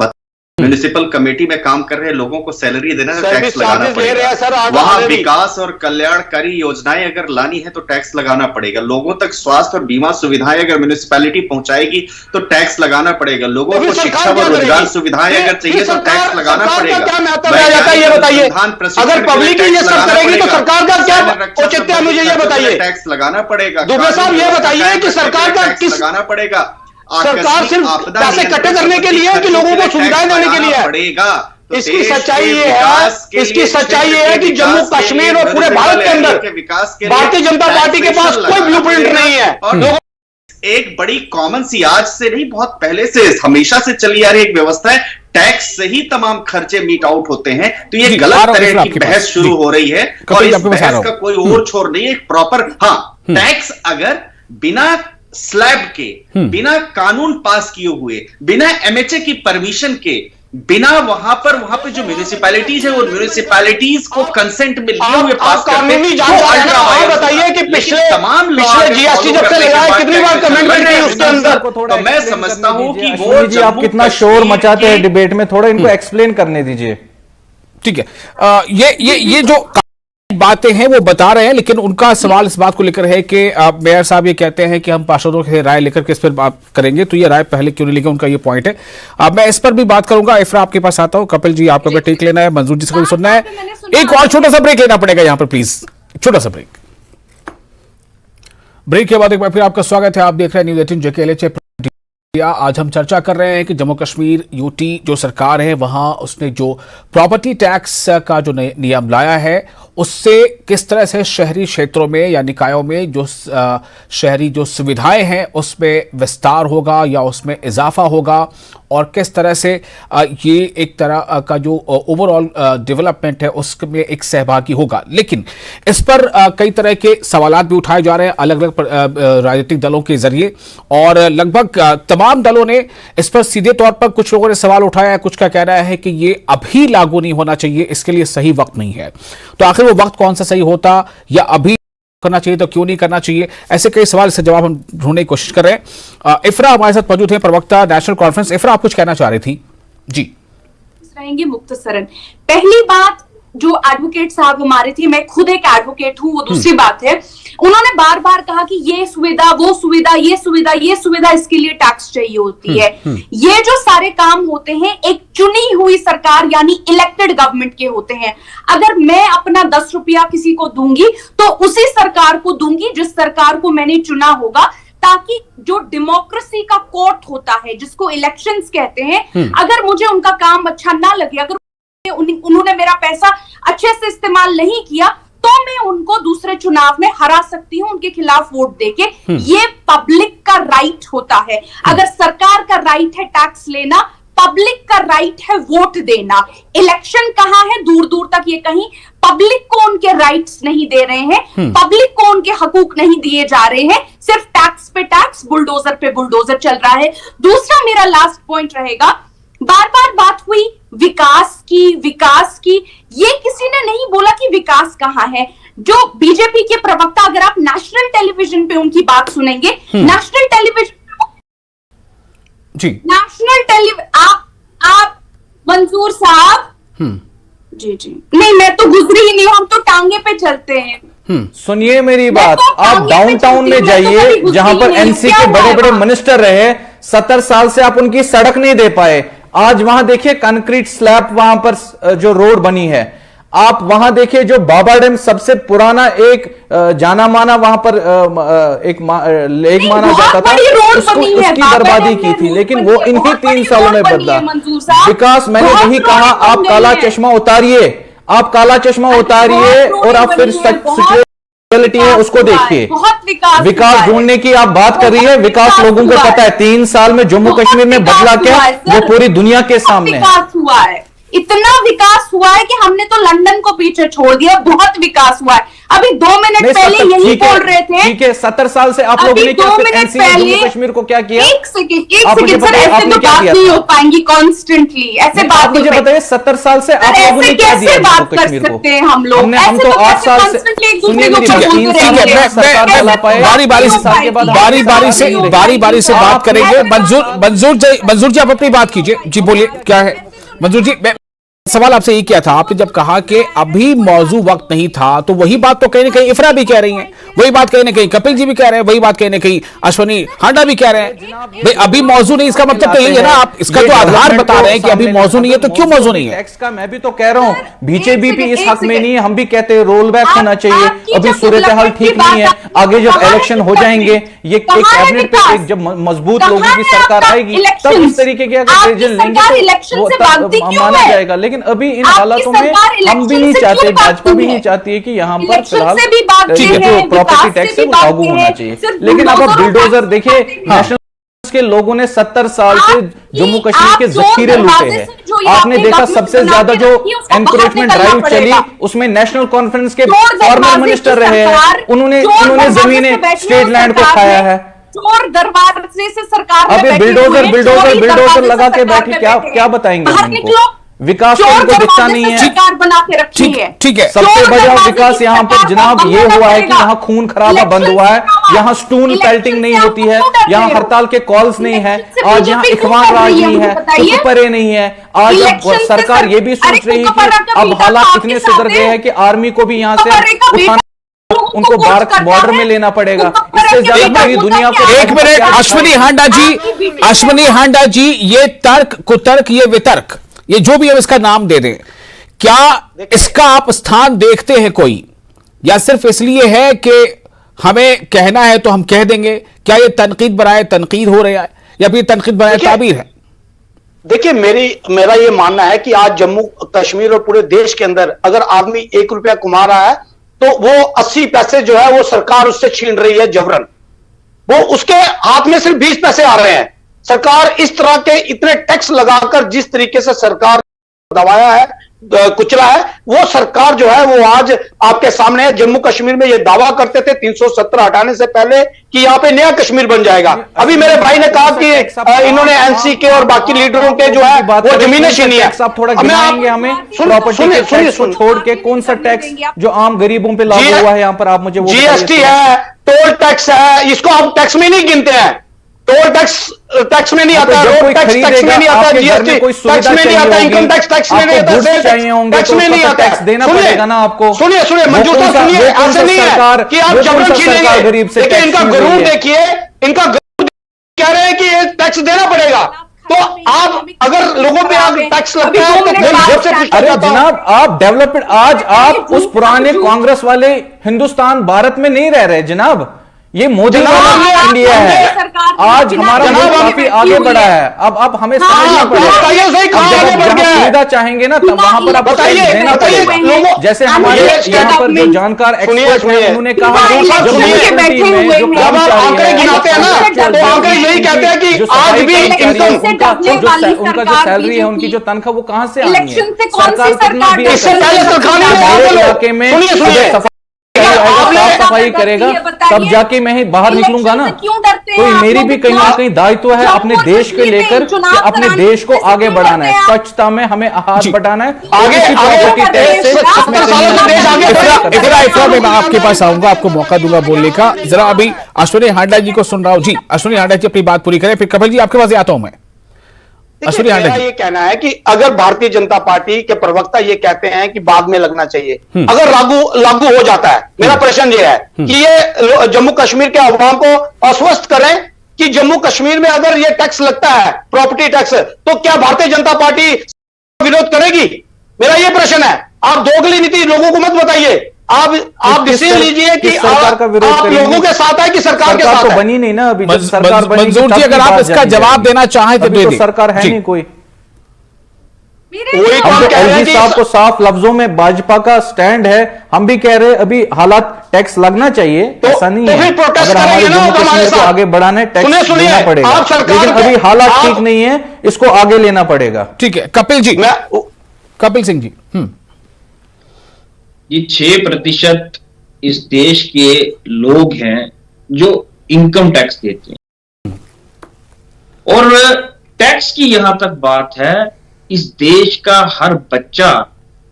म्युनिसिपल कमेटी में काम कर रहे लोगों को सैलरी देना है तो टैक्स लगाना पड़ेगा। वहां विकास और कल्याणकारी योजनाएं अगर लानी है तो टैक्स लगाना पड़ेगा। लोगों तक स्वास्थ्य और बीमा सुविधाएं अगर म्युनिसिपैलिटी पहुंचाएगी तो टैक्स लगाना पड़ेगा। लोगों को शिक्षा व रोजगार सुविधाएं अगर चाहिए तो टैक्स लगाना पड़ेगा। ये बताइए, अगर पब्लिक ये सब करेगी तो सरकार का क्या औचित्य है? मुझे ये बताइए। टैक्स लगाना पड़ेगा। दुबे साहब, ये बताइए कि सरकार का किस लगाना पड़ेगा? सरकार सिर्फ पैसे इकट्ठे करने के लिए कि लोगों को सुविधाएं देने के लिए पड़ेगा? तो इसकी सच्चाई ये है, कि जम्मू कश्मीर और पूरे भारत के अंदर भारतीय जनता पार्टी के पास कोई ब्लूप्रिंट नहीं है। एक बड़ी कॉमन सी, आज से नहीं, बहुत पहले से, हमेशा से चली आ रही एक व्यवस्था है, टैक्स से ही तमाम खर्चे मीट आउट होते हैं। तो ये गलत तरह की बहस शुरू हो रही है और इस बहस का कोई और छोर नहीं है। एक प्रॉपर, हाँ, टैक्स अगर बिना स्लैब के, बिना कानून पास किए हुए, बिना एमएचए की परमिशन के, बिना वहां पे जो म्युनिसिपैलिटीज है, वो म्युनिसिपैलिटीज को कंसेंट में लिए हुए पास करते हैं। बताइए कि पिछले जीएसटी जब से लगा है कितनी बार कमेंटमेंट की उसके अंदर? तो मैं समझता हूं कि वो जी, आप कितना शोर मचाते हैं डिबेट में, थोड़ा इनको एक्सप्लेन करने दीजिए। ठीक है, ये जो बातें हैं वो बता रहे हैं, लेकिन उनका सवाल इस बात को लेकर है कि मेयर साहब ये कहते हैं कि हम पार्षदों से राय लेकर के इस पर बात करेंगे, तो ये राय पहले क्यों नहीं लेंगे? उनका ये पॉइंट है। अब मैं इस पर भी बात करूंगा। इफ्रा, आपके पास आता हूं। कपिल जी, आपको भी टेक लेना है, मंजूर जी से भी सुनना है। एक और छोटा सा ब्रेक लेना पड़ेगा यहाँ पर, प्लीज, छोटा सा ब्रेक। ब्रेक के बाद एक बार फिर आपका स्वागत है। आप देख रहे हैं न्यूज़ 18 JKLH। आज हम चर्चा कर रहे हैं कि जम्मू कश्मीर यूटी जो सरकार है वहां उसने जो प्रॉपर्टी टैक्स का जो नियम लाया है उससे किस तरह से शहरी क्षेत्रों में या निकायों में जो शहरी जो सुविधाएं हैं उसमें विस्तार होगा या उसमें इजाफा होगा, और किस तरह से ये एक तरह का जो ओवरऑल डेवलपमेंट है उसमें एक सहभागी होगा। लेकिन इस पर कई तरह के सवालात भी उठाए जा रहे हैं अलग अलग राजनीतिक दलों के जरिए, और लगभग तमाम दलों ने इस पर सीधे तौर पर, कुछ लोगों ने सवाल उठाया है, कुछ का कहना है कि ये अभी लागू नहीं होना चाहिए, इसके लिए सही वक्त नहीं है। तो आखिर वो वक्त कौन सा सही होता, या अभी करना चाहिए तो क्यों नहीं करना चाहिए, ऐसे कई सवाल से जवाब हम ढूंढने की कोशिश कर रहे हैं। इफ्रा हमारे साथ मौजूद है, प्रवक्ता नेशनल कॉन्फ्रेंस। इफ्रा, आप कुछ कहना चाह रही थी? जी रहेंगे मुख्तसरन। पहली बात, जो एडवोकेट साहब हमारे थे, मैं खुद एक एडवोकेट हूं, वो दूसरी बात है, उन्होंने बार बार कहा कि ये सुविधा, वो सुविधा, ये सुविधा, ये सुविधा, इसके लिए टैक्स चाहिए होती है। ये जो सारे काम होते हैं एक चुनी हुई सरकार यानी इलेक्टेड गवर्नमेंट के होते हैं। अगर मैं अपना 10 रुपया किसी को दूंगी तो उसी सरकार को दूंगी जिस सरकार को मैंने चुना होगा, ताकि जो डेमोक्रेसी का कोर्ट होता है जिसको इलेक्शंस कहते हैं, अगर मुझे उनका काम अच्छा ना लगे, अगर उन्होंने मेरा पैसा अच्छे से इस्तेमाल नहीं किया, तो मैं उनको दूसरे चुनाव में हरा सकती हूं उनके खिलाफ वोट देके। ये पब्लिक का राइट होता है। अगर सरकार का राइट है टैक्स लेना, पब्लिक का राइट है वोट देना। इलेक्शन कहां है? दूर दूर तक ये कहीं पब्लिक को उनके राइट्स नहीं दे रहे हैं, पब्लिक को उनके हकूक नहीं दिए जा रहे हैं, सिर्फ टैक्स पे टैक्स, बुलडोजर पे बुलडोजर चल रहा है। दूसरा मेरा लास्ट पॉइंट रहेगा, बार बार बात हुई विकास की, ये किसी ने नहीं बोला कि विकास कहां है। जो बीजेपी के प्रवक्ता, अगर आप नेशनल टेलीविजन पे उनकी बात सुनेंगे, नेशनल टेलीविजन जी, नेशनल टेलीविजन, आप मंजूर साहब, जी, नहीं, मैं तो गुजरी ही नहीं हूं, हम तो टांगे पे चलते हैं। सुनिए मेरी बात, आप डाउनटाउन में जाइए जहां पर एनसी के बड़े बड़े मिनिस्टर रहे, 70 साल से आप उनकी सड़क नहीं दे पाए। आज वहां देखिए कंक्रीट स्लैब वहां पर जो रोड बनी है, आप वहां देखिए जो बाबा डैम सबसे पुराना एक जाना माना वहां पर एक लेक माना जाता था, उसकी बर्बादी की थी, लेकिन वो इन्हीं 3 सालों में बदला विकास। मैंने यही कहा, आप काला चश्मा उतारिए, आप काला चश्मा उतारिए और आप फिर रियलिटी है उसको देखिए। विकास ढूंढने की आप बात कर रही है, विकास लोगों को पता है 3 साल में जम्मू कश्मीर में बदला क्या, वो पूरी दुनिया के सामने है। इतना विकास हुआ है कि हमने तो लंदन को पीछे छोड़ दिया, बहुत विकास हुआ है। अभी 2 मिनट पहले यही बोल रहे थे। ठीक है, 70 साल से आप लोगों ने क्या जम्मू कश्मीर को क्या किया? एक सेकंड सर, ऐसे तो बात नहीं हो पाएंगी कॉन्स्टेंटली, ऐसे बात मुझे बताइए 70 साल से आप लोगों ने क्या दिया जम्मू कश्मीर को? सकते हैं हम लोग, हम तो 8 साल से बारी बारी से बात करेंगे। मंजूर जी आप अपनी बात कीजिए। जी बोलिए, क्या है मंजूर जी? मैं सवाल आपसे ये किया था, आपने जब कहा कि अभी मौजू वक्त नहीं था, तो वही बात तो कहीं ना कहीं इफरा भी कह रही हैं, वही बात कहीं ना कहीं कपिल जी भी कह रहे हैं, वही बात कहीं ना कहीं अश्वनी हांडा भी कह रहे हैं। भाई अभी मौजू नहीं, इसका मतलब तो यही है ना, आप इसका तो आधार बता रहे हैं कि अभी मौजू नहीं है, तो क्यों मौजू नहीं है? टैक्स का मैं भी तो कह रहा हूँ, बीजेपी भी इस हक में नहीं है, हम भी कहते हैं रोल बैक होना चाहिए। अभी सूरत हाल ठीक नहीं है, आगे जब इलेक्शन हो जाएंगे, ये एक कैबिनेट पे जब मजबूत लोगों की सरकार आएगी, तब इस तरीके के अगर डिसीजन लेंगे वो माना जाएगा। लेकिन अभी इन हालातों में हम भी नहीं चाहते, भाजपा भी नहीं चाहती है कि यहाँ पर फिलहाल जो प्रॉपर्टी टैक्स है वो लागू होना चाहिए। लेकिन अब आप बिल्डोजर देखिए, नेशनल के लोगों ने 70 साल से जम्मू कश्मीर के जखीरे लूटे हैं। आपने देखा सबसे ज्यादा जो एनकरेजमेंट ड्राइव चली, उसमें नेशनल कॉन्फ्रेंस के फॉर्मर मिनिस्टर रहे हैं, उन्होंने जमीनें स्टेट लैंड को खाया है। चोर दरवाजे से सरकार अभी बिल्डोजर लगा के बैठी, क्या बताएंगे उनको? विकास तो उनको दिखता नहीं है। सरकार बना के रखी है। ठीक है, सबसे बड़ा विकास यहाँ पर जनाब ये हुआ है कि यहाँ खून खराबा बंद हुआ है, यहाँ स्टून पेल्टिंग नहीं होती है, यहाँ हड़ताल के कॉल्स नहीं है, आज यहाँ इखवान राज नहीं है, परे नहीं है। आज अब सरकार ये भी सोच रही है कि अब हालात इतने सुधर गए हैं कि आर्मी को भी यहाँ से उनको बॉर्डर में लेना पड़ेगा। इससे ज्यादा पूरी दुनिया को। एक मिनट, अश्वनी हांडा जी, ये तर्क कुतर्क, ये वितर्क, ये जो भी हम इसका नाम दे दें, क्या इसका आप स्थान देखते हैं कोई, या सिर्फ इसलिए है कि हमें कहना है तो हम कह देंगे? क्या ये तनकीद बनाए तनकीद हो रहा है, या फिर तनकीद बनाए ताबीर है? देखिए, मेरा ये मानना है कि आज जम्मू कश्मीर और पूरे देश के अंदर अगर आदमी 1 रुपया कमा रहा है, तो वो 80 पैसे जो है वो सरकार उससे छीन रही है जबरन। वो उसके हाथ में सिर्फ 20 पैसे आ रहे हैं। सरकार इस तरह के इतने टैक्स लगाकर जिस तरीके से सरकार दबाया है, कुचला है, वो सरकार जो है वो आज आपके सामने है। जम्मू कश्मीर में ये दावा करते थे 370 हटाने से पहले कि यहाँ पे नया कश्मीर बन जाएगा। अभी मेरे भाई ने कहा कि इन्होंने एनसी के और बाकी लीडरों के जो है वो जमीनें छीनी है। आप थोड़ा गिनाएंगे हमें प्रॉपर्टी के टैक्स को छोड़ के कौन सा टैक्स जो आम गरीबों पे लागू हुआ है यहाँ पर, आप मुझे वो जीएसटी है, टोल टैक्स है, इसको आप टैक्स में नहीं गिनते हैं। टोल टैक्स में नहीं आता, रोड टैक्स में नहीं आता, जीएसटी टैक्स में नहीं आता, इनकम टैक्स में नहीं आता, टैक्स में नहीं आता। टैक्स देना पड़ेगा ना आपको। सुनिए मंजूर साहब, सुनिए, ऐसे नहीं है कि आप जबरन छीनेंगे। देखिए इनका गरूर देखिए, इनका गरूर कह रहे हैं कि ये टैक्स देना पड़ेगा। तो आप अगर लोगों पे आप टैक्स लगता है तो अरे जनाब, आप डेवलपमेंट, आज आप उस पुराने कांग्रेस वाले हिंदुस्तान भारत में नहीं रह रहे जनाब। ये मोदी वाला इंडिया है। आज हमारा मुल्क काफी आगे बढ़ा है। अब हमें समझना पड़ेगा, सुविधा चाहेंगे ना, तब वहां पर आपको देना पड़ेगा। जैसे हमारे यहाँ पर जो जानकार एक्सपर्ट हैं, उन्होंने कहा यही कहते हैं कि आज भी उनका जो सैलरी है, उनकी जो तनख्वाह, वो कहाँ से आनी है? सरकार कितना भी इलाके में साफ सफाई करेगा, तब जाके मैं बाहर निकलूंगा ना। तो मेरी भी कहीं ना कहीं दायित्व है अपने देश को लेकर, अपने देश को आगे बढ़ाना है। स्वच्छता में हमें हाथ बढ़ाना है। इफरा में मैं आपके पास आऊंगा, आपको मौका दूंगा बोलने का। जरा अभी अश्वनी हांडा जी को सुन रहा हूं। जी अश्वनी हांडा जी अपनी बात पूरी करें, फिर कपिल जी आपके पास आता हूं मैं। अश्विनी हांडा मेरा जी। ये कहना है कि अगर भारतीय जनता पार्टी के प्रवक्ता ये कहते हैं कि बाद में लगना चाहिए, अगर लागू हो जाता है, मेरा प्रश्न ये है कि ये जम्मू कश्मीर के अवाम को आश्वस्त करें कि जम्मू कश्मीर में अगर ये टैक्स लगता है, प्रॉपर्टी टैक्स, तो क्या भारतीय जनता पार्टी विरोध करेगी? मेरा ये प्रश्न है। आप दोगली नीति लोगों को मत बताइए, आप डिसीजन लीजिए कि आप लोगों के साथ है कि सरकार के साथ तो है। बनी नहीं ना अभी, जब सरकार बनी मंजूर जी, अगर आप इसका जवाब देना चाहें तो दे तो दें। सरकार है जी। नहीं कोई। वही तो हम हम तो कह रहे हैं एलजी कि साहब को साफ लफ्जों में भाजपा का स्टैंड है, हम भी कह रहे हैं अभी हालात टैक्स लगना चाहिए, ऐसा नहीं तो है। फिर प्रोटेस्ट अगर हमारे करेंगे ना जम्मू आप हमारे कश्मीर को साथ। आगे बढ़ाना है, सुनिए, टैक्स सुनिए, देना पड़ेगा, आप सरकार लेकिन के- अभी हालात आप- ठीक नहीं है, इसको आगे लेना पड़ेगा। ठीक है, कपिल जी, कपिल सिंह जी। ये 6% इस देश के लोग हैं जो इनकम टैक्स देते हैं, और टैक्स की यहां तक बात है, इस देश का हर बच्चा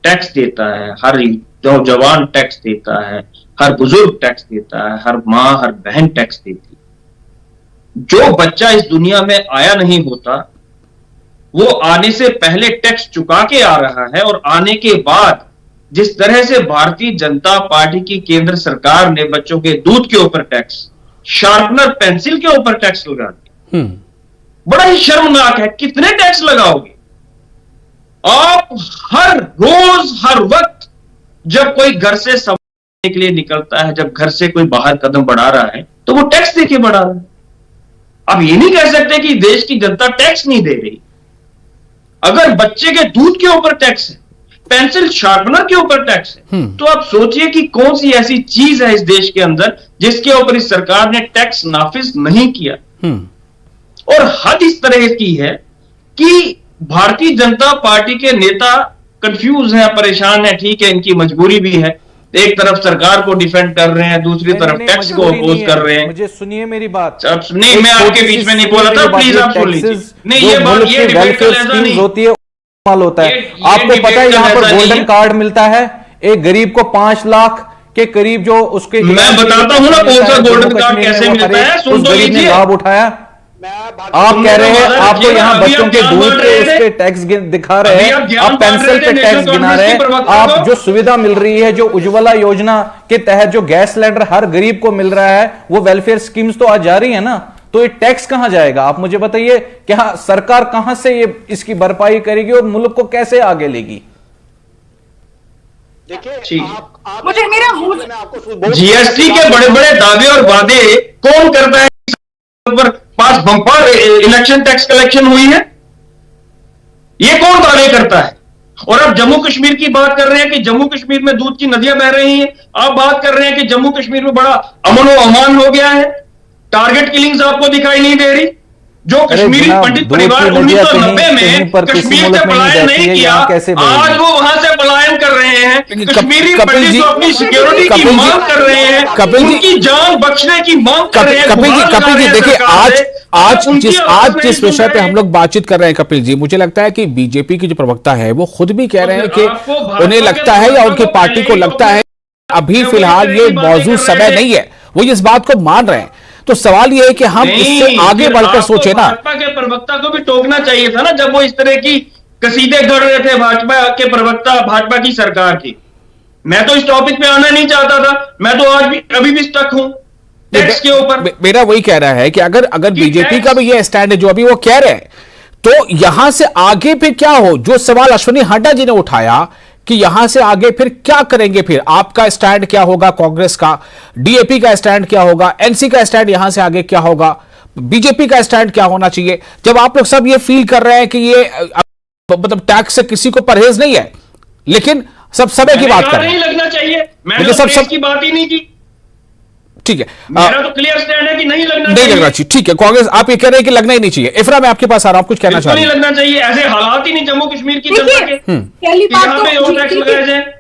टैक्स देता है, हर जवान टैक्स देता है, हर बुजुर्ग टैक्स देता है, हर माँ हर बहन टैक्स देती है। जो बच्चा इस दुनिया में आया नहीं होता वो आने से पहले टैक्स चुका के आ रहा है, और आने के बाद जिस तरह से भारतीय जनता पार्टी की केंद्र सरकार ने बच्चों के दूध के ऊपर टैक्स, शार्पनर पेंसिल के ऊपर टैक्स लगा दिया, बड़ा ही शर्मनाक है। कितने टैक्स लगाओगे आप? हर रोज हर वक्त जब कोई घर से सामान के लिए निकलता है, जब घर से कोई बाहर कदम बढ़ा रहा है, तो वो टैक्स देके बढ़ा रहा है। आप ये नहीं कह सकते कि देश की जनता टैक्स नहीं दे रही। अगर बच्चे के दूध के ऊपर टैक्स है, पेंसिल शार्पनर के ऊपर टैक्स है, तो आप सोचिए कि कौन सी ऐसी चीज है इस देश के अंदर जिसके ऊपर इस सरकार ने टैक्स नाफिज नहीं किया। और हद इस तरह की है कि भारतीय जनता पार्टी के नेता कंफ्यूज हैं, परेशान हैं। ठीक है, इनकी मजबूरी भी है, एक तरफ सरकार को डिफेंड कर रहे हैं, दूसरी तरफ टैक्स को अपोज कर रहे हैं। मुझे सुनिए मेरी बात। नहीं, मैं आपके बीच में नहीं बोला था, प्लीज आप सुन लीजिए। नहीं, ये बात ये डिबेट कल ऐसा नहीं होती है, होता है। आपको पता है यहाँ पर गोल्डन कार्ड मिलता है एक गरीब को 5 लाख के करीब, जो उसके मैं बताता हूं ना कौन सा गोल्डन कार्ड कैसे मिलता है, सुन तो लीजिए। लाभ उठाया। आप कह रहे हैं आपको यहाँ बच्चों के दूध पे उसके टैक्स दिखा रहे हैं, आप पेंसिल पे टैक्स गिना रहे हैं। आप जो सुविधा मिल रही है, जो उज्ज्वला योजना के तहत जो गैस सिलेंडर हर गरीब को मिल रहा है, वो वेलफेयर स्कीम्स तो आज जा रही है ना, तो ये टैक्स कहां जाएगा? आप मुझे बताइए, क्या सरकार कहां से ये इसकी भरपाई करेगी और मुल्क को कैसे आगे लेगी? देखिए, मुझे मेरा जीएसटी के बड़े बड़े दावे और वादे कौन करता है? पर पास बम्पर इलेक्शन टैक्स कलेक्शन हुई है, ये कौन दावे करता है? और अब जम्मू कश्मीर की बात कर रहे हैं कि जम्मू कश्मीर में दूध की नदियां बह रही हैं। आप बात कर रहे हैं कि जम्मू कश्मीर में बड़ा अमन व अमान हो गया है, टारगेट किलिंग्स आपको दिखाई नहीं दे रही। जो कश्मीरी पंडित परिवार 1990 में कश्मीर से पलायन नहीं किया, आज वो वहां से पलायन कर रहे हैं। कश्मीरी पंडित जो अपनी सिक्योरिटी की मांग कर रहे हैं, उनकी जान बख्शने की मांग कर रहे हैं। कपिल जी देखिए, आज जिस विषय पे हम लोग बातचीत कर रहे हैं कपिल जी, मुझे लगता है कि बीजेपी की जो प्रवक्ता है वो खुद भी कह रहे हैं कि उन्हें लगता है या उनकी पार्टी को लगता है अभी फिलहाल ये मौजूद समय नहीं है, वो इस बात को मान रहे हैं। तो सवाल ये है कि हम इससे आगे बढ़कर सोचे ना। भाजपा के प्रवक्ता को भी टोकना चाहिए था ना, जब वो इस तरह की कसीदे गढ़ रहे थे भाजपा के प्रवक्ता, भाजपा की सरकार की। मैं तो इस टॉपिक पे आना नहीं चाहता था, मैं तो आज भी अभी भी स्टक हूं टैक्स के ऊपर। मेरा वही कह रहा है कि अगर बीजेपी का भी ये स्टैंड है जो अभी वो कह रहे हैं, तो यहां से आगे फिर क्या हो? जो सवाल अश्विनी हांडा जी ने उठाया कि यहां से आगे फिर क्या करेंगे, फिर आपका स्टैंड क्या होगा, कांग्रेस का, डीएपी का स्टैंड क्या होगा, एनसी का स्टैंड यहां से आगे क्या होगा, बीजेपी का स्टैंड क्या होना चाहिए? जब आप लोग सब ये फील कर रहे हैं कि ये मतलब टैक्स से किसी को परहेज नहीं है, लेकिन सब समय की बात कर रहे हैं, नहीं लगना चाहिए, मैंने लेकिन सब की बात ही नहीं की। ठीक है, मेरा तो क्लियर स्टैंड है कि नहीं लगना नहीं लगना चाहिए। ठीक है, कांग्रेस आप ये कह रहे हैं कि लगना ही नहीं चाहिए। इफरा, मैं आपके पास आ रहा हूं, कुछ कहना चाह रहा हूं। नहीं लगना चाहिए, ऐसे हालात ही नहीं जम्मू कश्मीर की जनता के पहली बात यहाँ पे और टैक्स लगाया जाए।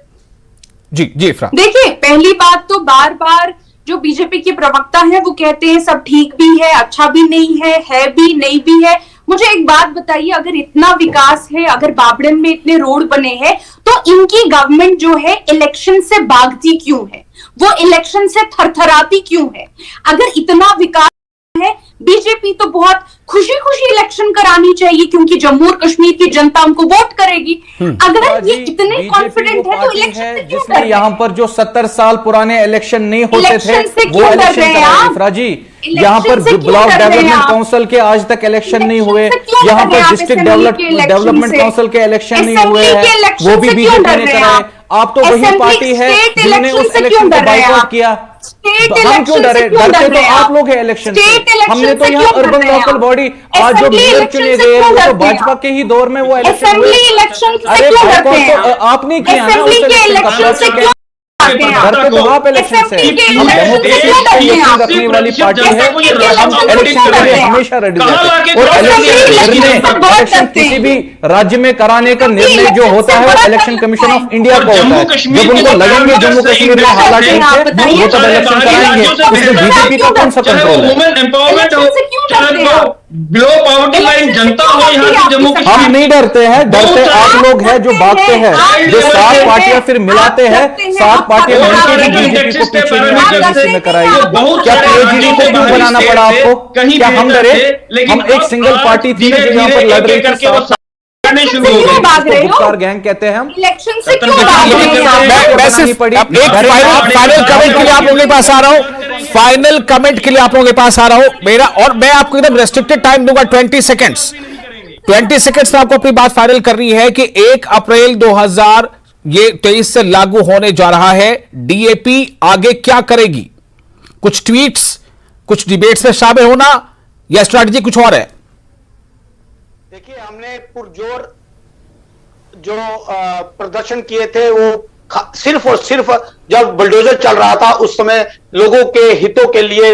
जी जी इफरा, देखिए, पहली बात तो बार बार जो बीजेपी के प्रवक्ता हैं वो कहते हैं सब ठीक भी है, अच्छा भी नहीं है भी नहीं भी है। मुझे एक बात बताइए, अगर इतना विकास है, अगर बाबड़न में इतने रोड बने हैं, तो इनकी गवर्नमेंट जो है इलेक्शन से भागती क्यों है? वो इलेक्शन से थरथराती क्यों है? अगर इतना विकास है बीजेपी तो बहुत खुशी खुशी इलेक्शन करानी चाहिए क्योंकि जम्मू और कश्मीर की जनता उनको वोट करेगी। अगर ये इतने कॉन्फिडेंट है तो इलेक्शन से क्यों डर रहे हैं? यहाँ पर जो 70 साल पुराने इलेक्शन नहीं होते थे वो इलेक्शन कराएं इफ्रा जी। यहाँ पर ब्लॉक डेवलपमेंट काउंसिल के आज तक इलेक्शन नहीं हुए, यहाँ पर डिस्ट्रिक्ट डेवलपमेंट काउंसिल के इलेक्शन नहीं हुए हैं, वो भी बीजेपी ने कराए। आप तो वही पार्टी है जिन्होंने उस इलेक्शन को बाइकआउट किया। हम क्यों डरे? डरते तो आप लोग हैं इलेक्शन से। हमने तो यहाँ अर्बन लोकल बॉडी आज जो मेयर चुने गए वो तो भाजपा के ही दौर में वो इलेक्शन हुए। अरे तो आप नहीं किया ना उस इलेक्शन का। डरते तो आप इलेक्शन से। हम डेमोक्रेसी रखने वाली पार्टी है, इलेक्शन के लिए हमेशा रेडी रहते हैं। और इलेक्शन किसी भी राज्य में कराने का निर्णय जो होता है इलेक्शन कमीशन ऑफ इंडिया को होता है। जब उनको लगेंगे जम्मू कश्मीर में हालात ठीक है वो तब इलेक्शन कराएंगे। उसमें बीजेपी का कौन सा कंट्रोल है? बिलो पॉवर्टी लाइन जनता हो यहाँ की जम्मू कश्मीर। हम नहीं डरते हैं, डरते आप लोग हैं जो भागते हैं, जो 7 पार्टियां फिर मिलाते हैं, 7 पार्टियां मिलकर भी बीजेपी को पीछे बीजेपी में कराएंगे। क्या पीएचडी को क्यों बनाना पड़ा आपको? क्या हम डरे? हम एक सिंगल पार्टी थी जो यहाँ पर लड़ रही थी। गुप्कार गैंग कहते हैं हम। इलेक्शन से क्यों मैं सिर्फ फाइनल कमेंट के लिए आप लोगों के पास आ रहा हूं, फाइनल कमेंट के लिए आप लोगों के पास आ रहा हूं मेरा, और मैं आपको एकदम रेस्ट्रिक्टेड टाइम दूंगा 20 सेकंड्स। 20 सेकंड्स में आपको अपनी बात फाइनल करनी है कि 1 अप्रैल 2023 से लागू होने जा रहा है। डीएपी आगे क्या करेगी? कुछ ट्वीट्स, कुछ डिबेट्स में शामिल होना या स्ट्रैटेजी कुछ और है? देखिए, हमने पुरजोर जो प्रदर्शन किए थे वो सिर्फ और सिर्फ जब बुलडोजर चल रहा था उस समय लोगों के हितों के लिए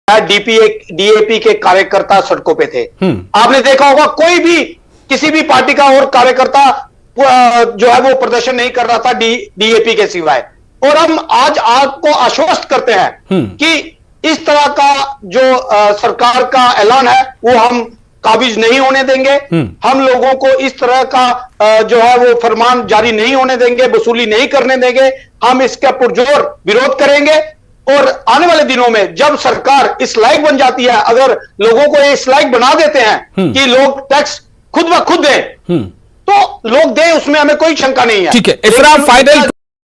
डीएपी के कार्यकर्ता सड़कों पे थे। आपने देखा होगा कोई भी किसी भी पार्टी का और कार्यकर्ता जो है वो प्रदर्शन नहीं कर रहा था डीएपी के सिवाय। और हम आज आपको आश्वस्त करते हैं कि इस तरह का जो सरकार का ऐलान है वो हम काबिज नहीं होने देंगे। हम लोगों को इस तरह का जो है वो फरमान जारी नहीं होने देंगे, वसूली नहीं करने देंगे। हम इसका पुरजोर विरोध करेंगे और आने वाले दिनों में जब सरकार इस लायक बन जाती है, अगर लोगों को इस लायक बना देते हैं कि लोग टैक्स खुद ब खुद दें तो लोग दें, उसमें हमें कोई शंका नहीं है। ठीक है, इफ्रा फाइनल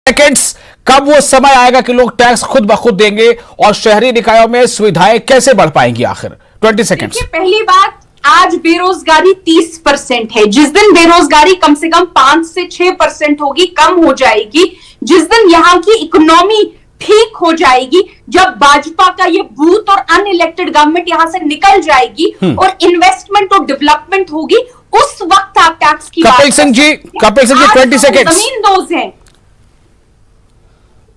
सेकंड्स, कब वो समय आएगा कि लोग टैक्स खुद ब खुद देंगे और शहरी निकायों में सुविधाएं कैसे बढ़ पाएंगी? आखिर 20 सेकंड्स। पहली बात, आज बेरोजगारी 30% है। जिस दिन बेरोजगारी कम से कम 5 से 6% होगी, कम हो जाएगी, जिस दिन यहाँ की इकोनॉमी ठीक हो जाएगी, जब भाजपा का ये बूथ और अनइलेक्टेड गवर्नमेंट यहां से निकल जाएगी और इन्वेस्टमेंट और डेवलपमेंट होगी, उस वक्त आप टैक्स की कपिल सिंह जी 20 सेकंड्स। जमीन दोज हैं।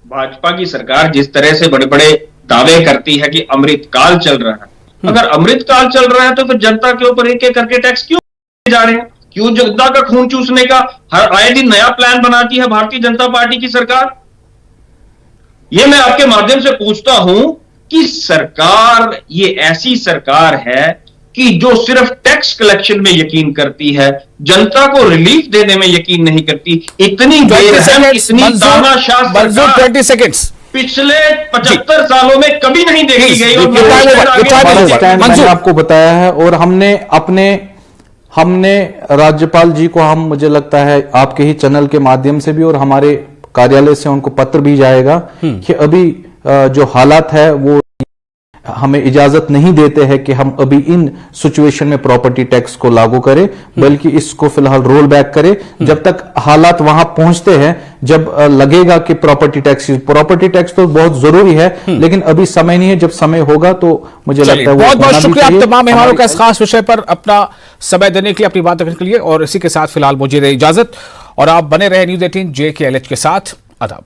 भाजपा की सरकार जिस तरह से बड़े बड़े दावे करती है कि अमृतकाल चल रहा है, अगर अमृतकाल चल रहा है तो फिर जनता के ऊपर एक एक करके टैक्स क्यों जा रहे हैं? क्यों जनता का खून चूसने का हर आए दिन नया प्लान बनाती है भारतीय जनता पार्टी की सरकार? ये मैं आपके माध्यम से पूछता हूं कि सरकार ये ऐसी सरकार है कि जो सिर्फ टैक्स कलेक्शन में यकीन करती है, जनता को रिलीफ देने में यकीन नहीं करती। इतनी बेरहम, इतनी तानाशाह सरकार 20 सेकंड्स पिछले 75 सालों में कभी नहीं देखी गई। मैंने आपको बताया है और हमने राज्यपाल जी को, हम मुझे लगता है आपके ही चैनल के माध्यम से भी और हमारे कार्यालय से उनको पत्र भी जाएगा कि अभी जो हालात है वो हमें इजाजत नहीं देते हैं कि हम अभी इन सिचुएशन में प्रॉपर्टी टैक्स को लागू करें, बल्कि इसको फिलहाल रोल बैक करें जब तक हालात वहां पहुंचते हैं, जब लगेगा कि प्रॉपर्टी टैक्स तो बहुत जरूरी है, लेकिन अभी समय नहीं है। जब समय होगा तो मुझे लगता है बहुत बहुत शुक्रिया आप तमाम मेहमानों का इस खास विषय पर अपना समय देने के लिए, अपनी बात रखने के लिए। और इसी के साथ फिलहाल मुझे इजाजत, और आप बने रहे न्यूज 18 JKLH के साथ। आदाब।